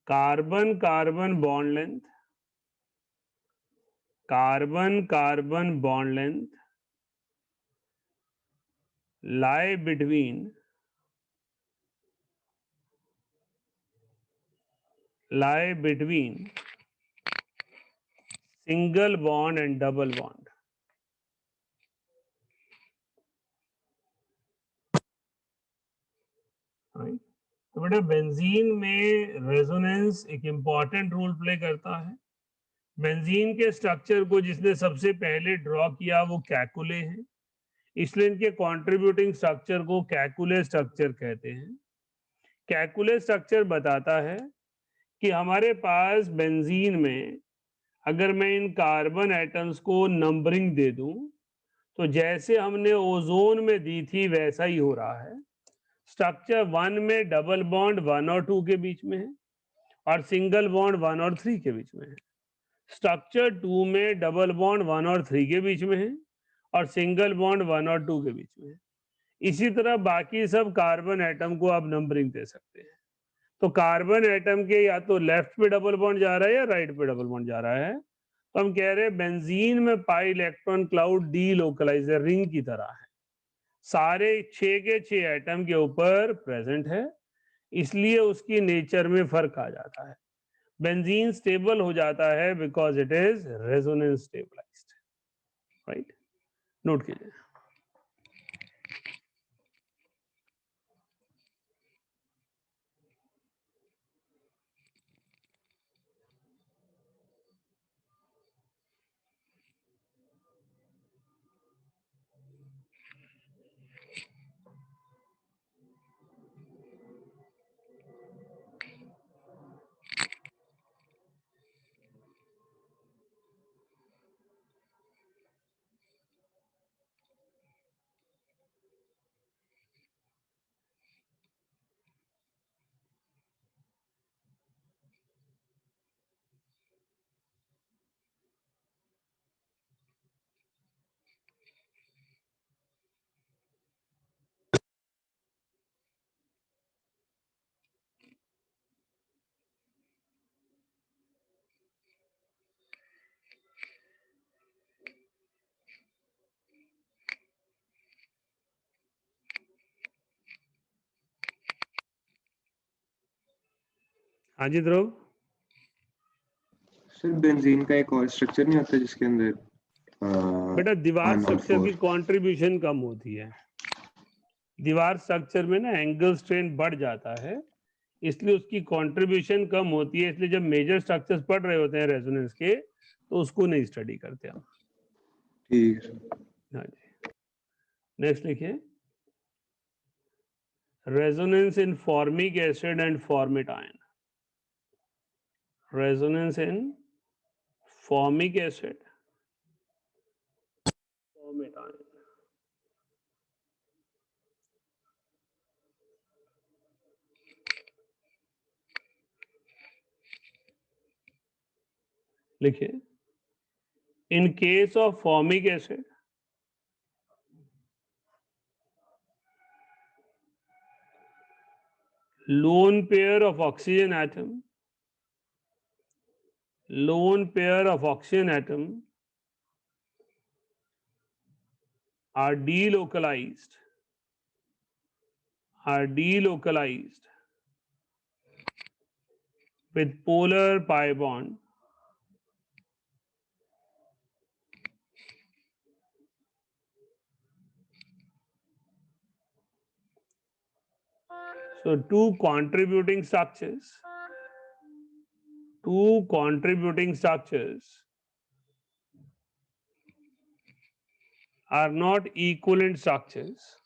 Carbon-carbon bond length. Carbon-carbon bond length lie between single bond and double bond. Right? तो बेटा benzene में resonance एक important role play करता है। Benzene के structure को जिसने सबसे पहले ड्रॉ किया वो कैकुले हैं, इसलिए इनके कंट्रीब्यूटिंग स्ट्रक्चर को कैकुले स्ट्रक्चर कहते हैं। कैकुले स्ट्रक्चर बताता है कि हमारे पास बेंजीन में अगर मैं इन कार्बन एटम्स को नंबरिंग दे दूं तो जैसे हमने ओजोन में दी थी वैसा ही हो रहा है। स्ट्रक्चर 1 में डबल बॉन्ड 1 और 2 के बीच में है और सिंगल बॉन्ड 1 और 3 के बीच में है। स्ट्रक्चर 2 में डबल बॉन्ड 1 और 3 के बीच में है और सिंगल बॉन्ड 1 और 2 के बीच में है। इसी तरह बाकी सब कार्बन एटम को आप नंबरिंग दे सकते हैं। तो कार्बन एटम के या तो लेफ्ट पे डबल बॉन्ड जा रहा है या राइट पे डबल बॉन्ड जा रहा है। तो हम कह रहे हैं बेंजीन में pi electron cloud delocaliser ring की तरह है, सारे 6 के 6 एटम के ऊपर प्रेजेंट है, इसलिए उसकी नेचर में फर्क आ जाता है। बेंजीन स्टेबल हो जाता है because it is resonance stabilized, right. Note कीजिए। हाँ जी ध्रुव। सर बेंजीन का एक और स्ट्रक्चर नहीं होता जिसके अंदर बेटा दीवार R0 स्ट्रक्चर की 4 कंट्रीब्यूशन कम होती है। दीवार स्ट्रक्चर में ना एंगल स्ट्रेन बढ़ जाता है, इसलिए उसकी कंट्रीब्यूशन कम होती है। इसलिए जब मेजर स्ट्रक्चर्स पढ़ रहे होते हैं रेजोनेंस के तो उसको नहीं स्टडी करते हम। ठीक है। हाँ जी। नेक्स्ट लिखिए। Resonance in formic acid and format ion. Resonance in formic acid, format ion. लिखिए। In case of formic acid, lone pair of oxygen atom are delocalized with polar pi bond so two contributing structures are not equivalent structures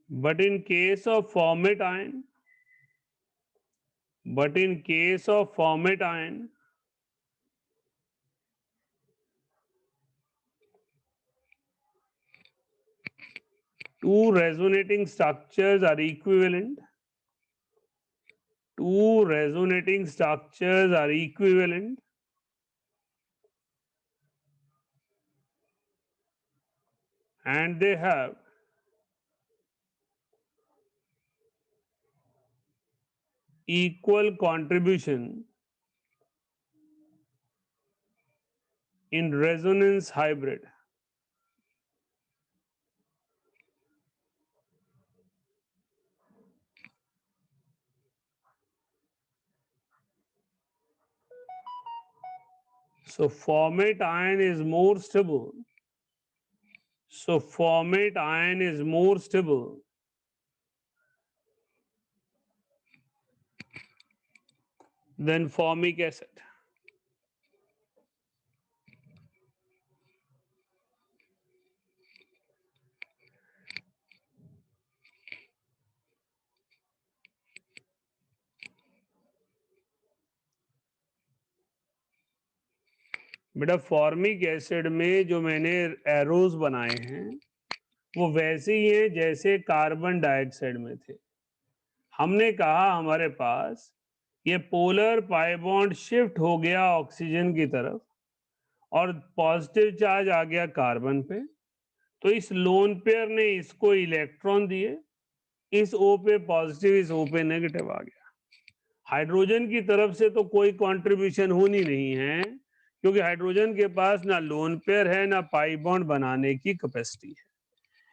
but in case of format ion two resonating structures are equivalent and they have equal contribution in resonance hybrid. So format ion is more stable. Than formic acid. बेटा formic acid में जो मैंने arrows बनाए हैं वो वैसे ही है जैसे कार्बन डाइऑक्साइड में थे। हमने कहा हमारे पास ये पोलर पाई बॉन्ड शिफ्ट हो गया ऑक्सीजन की तरफ और पॉजिटिव चार्ज आ गया कार्बन पे, तो इस लोन पेयर ने इसको इलेक्ट्रॉन दिए, इस ओ पे पॉजिटिव इस ओ पे नेगेटिव आ गया। हाइड्रोजन की तरफ से तो कोई कंट्रीब्यूशन होनी नहीं है, क्योंकि हाइड्रोजन के पास ना लोन पेयर है ना पाई बॉन्ड बनाने की कैपेसिटी है,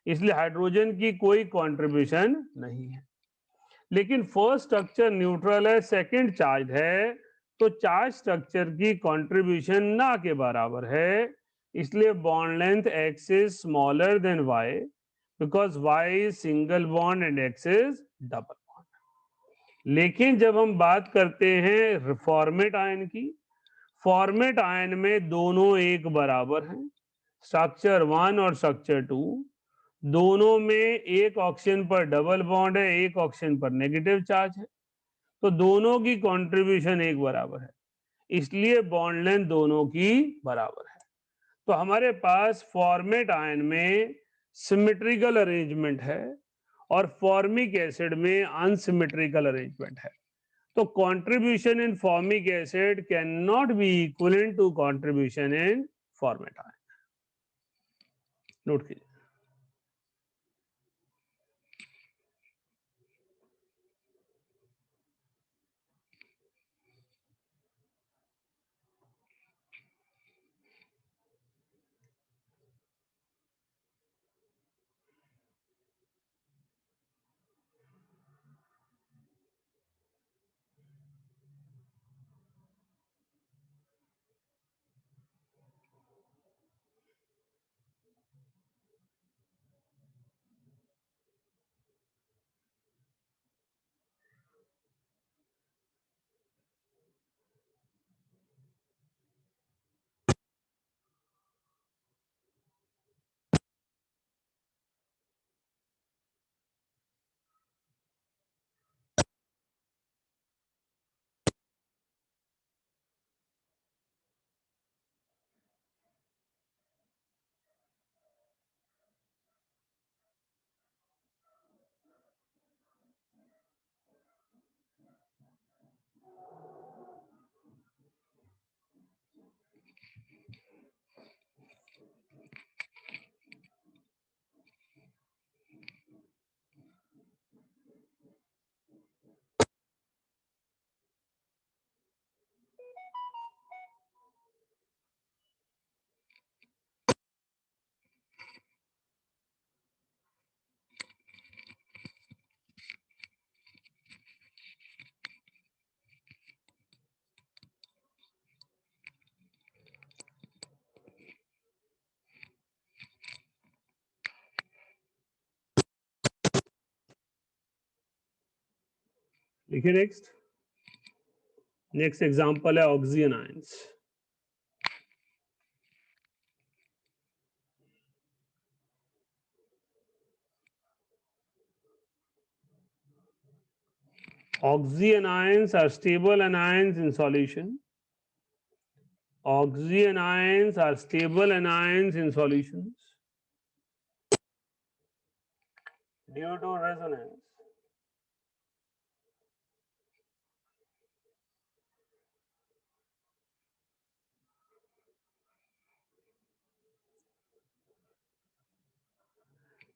इसलिए हाइड्रोजन की कोई कंट्रीब्यूशन नहीं है। लेकिन फर्स्ट स्ट्रक्चर न्यूट्रल है, सेकंड चार्ज है, तो चार्ज स्ट्रक्चर की कंट्रीब्यूशन ना के बराबर है, इसलिए bond length X is smaller than Y because Y is single bond and X is double bond. लेकिन जब हम बात करते हैं फॉर्मेट आयन की, फॉर्मेट आयन में दोनों एक बराबर हैं, स्ट्रक्चर 1 और स्ट्रक्चर 2 दोनों में एक ऑक्सीजन पर डबल बॉन्ड है, एक ऑक्सीजन पर नेगेटिव चार्ज है, तो दोनों की कंट्रीब्यूशन एक बराबर है, इसलिए बॉन्ड लेंथ दोनों की बराबर है। तो हमारे पास फॉर्मेट आयन में सिमेट्रिकल अरेंजमेंट है और फॉर्मिक एसिड में अनसिमेट्रिकल अरेंजमेंट है। तो contribution in formic acid can not be equivalent to contribution in formate ion. Note कीजिए। देखिए नेक्स्ट एग्जांपल है oxygen ions. Oxygen ions are stable anions in solution. Oxygen ions are stable anions in solutions due to resonance.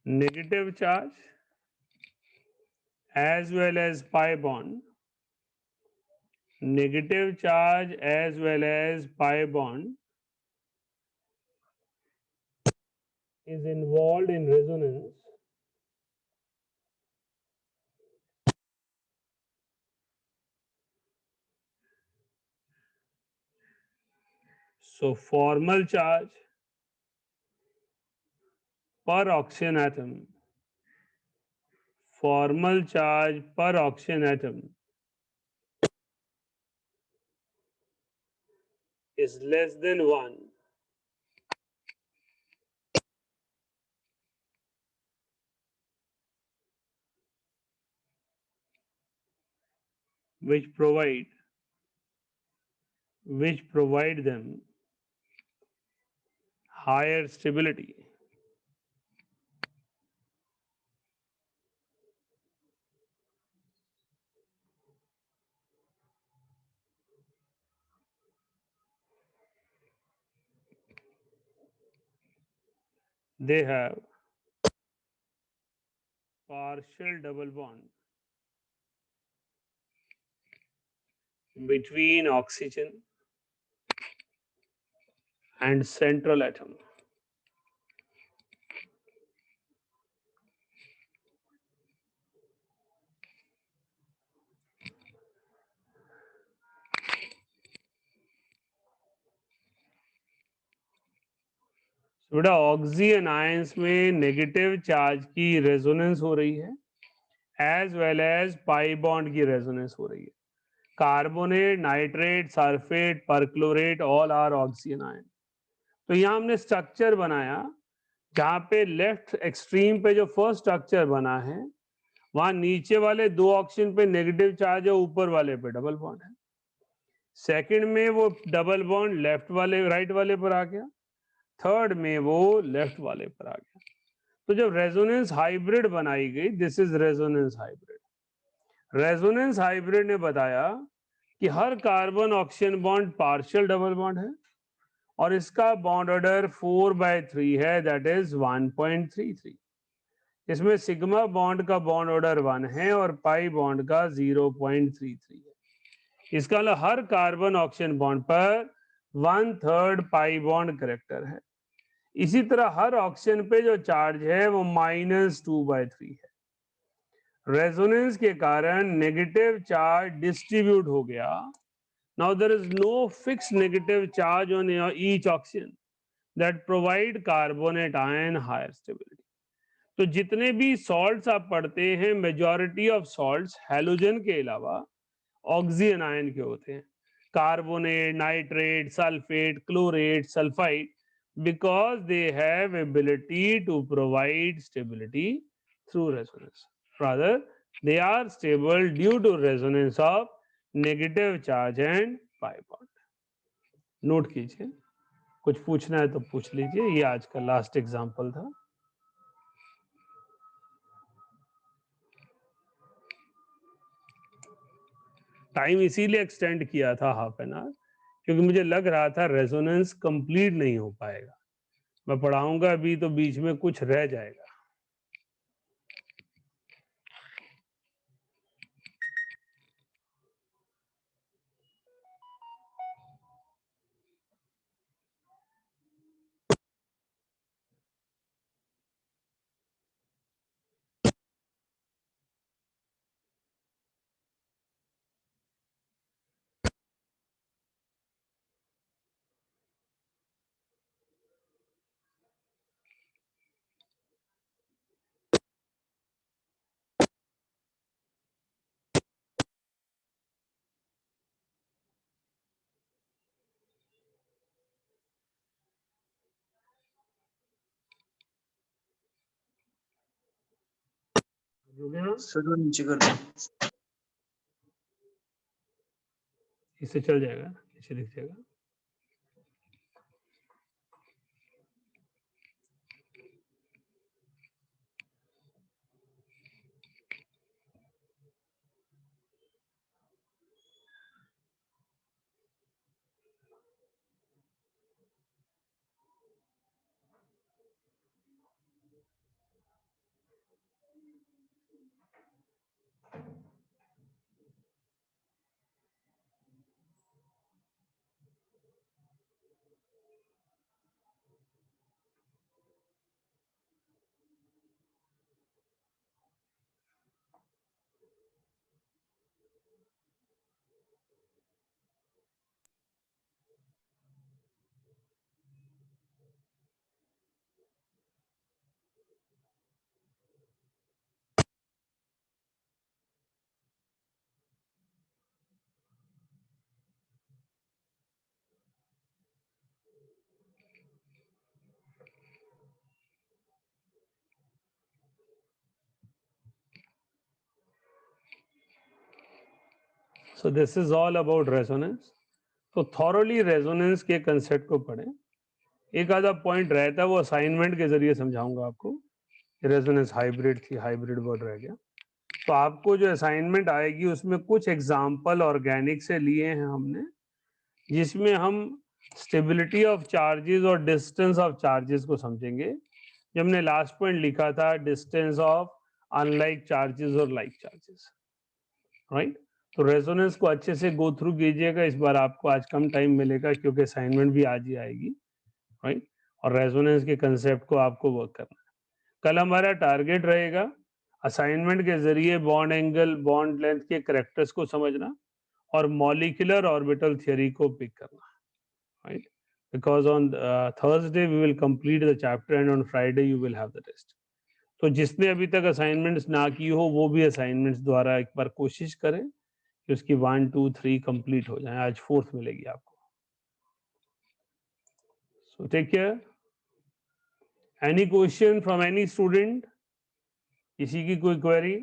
Negative charge as well as pi bond. Negative charge as well as pi bond is involved in resonance. So formal charge per oxygen atom, formal charge per oxygen atom is less than 1, which provide them higher stability. They have partial double bond between oxygen and central atom. बेटा oxygen ions में negative charge की resonance हो रही है as well as pi bond की resonance हो रही है. Carbonate, nitrate, sulphate, perchlorate all are oxygen ion. तो यहाँ हमने स्ट्रक्चर बनाया जहां पे लेफ्ट एक्सट्रीम पे जो फर्स्ट स्ट्रक्चर बना है वहां नीचे वाले दो ऑक्सीजन पे नेगेटिव चार्ज है, ऊपर वाले पे डबल बॉन्ड है. सेकंड में वो डबल बॉन्ड लेफ्ट वाले राइट वाले पर आ गया, थर्ड में वो लेफ्ट वाले पर आ गया. तो जब रेजोनेंस हाइब्रिड बनाई गई, this is resonance hybrid. Resonance hybrid ने बताया कि हर carbon oxygen bond partial double bond है और इसका बॉन्ड ऑर्डर 4/3 है, दैट इज 1.33. इसमें सिग्मा बॉन्ड का बॉन्ड ऑर्डर 1 है और पाई बॉन्ड का 0.33 है. इसका मतलब हर कार्बन ऑक्सीजन बॉन्ड पर 1/3 पाई बॉन्ड करेक्टर है. इसी तरह हर ऑक्सीजन पे जो चार्ज है वो -2/3 है. रेजोनेंस के कारण नेगेटिव चार्ज डिस्ट्रीब्यूट हो गया. Now there is no fixed negative charge on each oxygen that provide carbonate ion higher stability. तो जितने भी सॉल्ट्स आप पढ़ते हैं, मेजॉरिटी ऑफ सॉल्ट्स हैलोजन के अलावा ऑक्सीजन आयन के होते हैं. Carbonate, nitrate, sulphate, chlorate, sulphide, because they have ability to provide stability through resonance. Rather, they are stable due to resonance of negative charge and pi bond. Note कीजिए, कुछ पूछना है तो पूछ लीजिए. ये आज का लास्ट एग्जांपल था. टाइम इसीलिए एक्सटेंड किया था हाफ एन आवर क्योंकि मुझे लग रहा था रेजोनेंस कंप्लीट नहीं हो पाएगा. मैं पढ़ाऊंगा अभी तो बीच में कुछ रह जाएगा. सर नीचे कर दो. इससे चल जाएगा, नीचे दिख जाएगा. So this is all about resonance. तो थॉरली रेजोनेंस के कंसेप्ट को पढ़ें. एक आधा पॉइंट रहता है वो असाइनमेंट के जरिए समझाऊंगा आपको। रेजोनेंस हाइब्रिड थी, हाइब्रिड वर्ड रह गया। तो आपको जो असाइनमेंट आएगी उसमें कुछ एग्जाम्पल ऑर्गेनिक से लिए हैं हमने, जिसमें हम स्टेबिलिटी ऑफ चार्जेस और डिस्टेंस ऑफ चार्जेस को समझेंगे। जब हमने लास्ट पॉइंट लिखा था डिस्टेंस ऑफ अनलाइक चार्जेस और लाइक चार्जेस, राइट। तो रेजोनेंस को अच्छे से गो थ्रू कीजिएगा। इस बार आपको आज कम टाइम मिलेगा क्योंकि असाइनमेंट भी आज ही आएगी, राइट। और रेजोनेंस के कंसेप्ट को आपको वर्क करना है। कल हमारा टारगेट रहेगा असाइनमेंट के जरिए बॉन्ड एंगल, बॉन्ड लेंथ के कैरेक्टर्स को समझना और मॉलिक्यूलर ऑर्बिटल थ्योरी को पिक करना, right. Because on Thursday we will complete the chapter and on Friday you will have the test. तो जिसने अभी तक असाइनमेंट्स ना की हो वो भी असाइनमेंट्स द्वारा एक बार कोशिश करें कि उसकी 1, 2, 3 कंप्लीट हो जाए। आज 4th मिलेगी आपको। So take care. Any question from any student? किसी की कोई क्वेरी?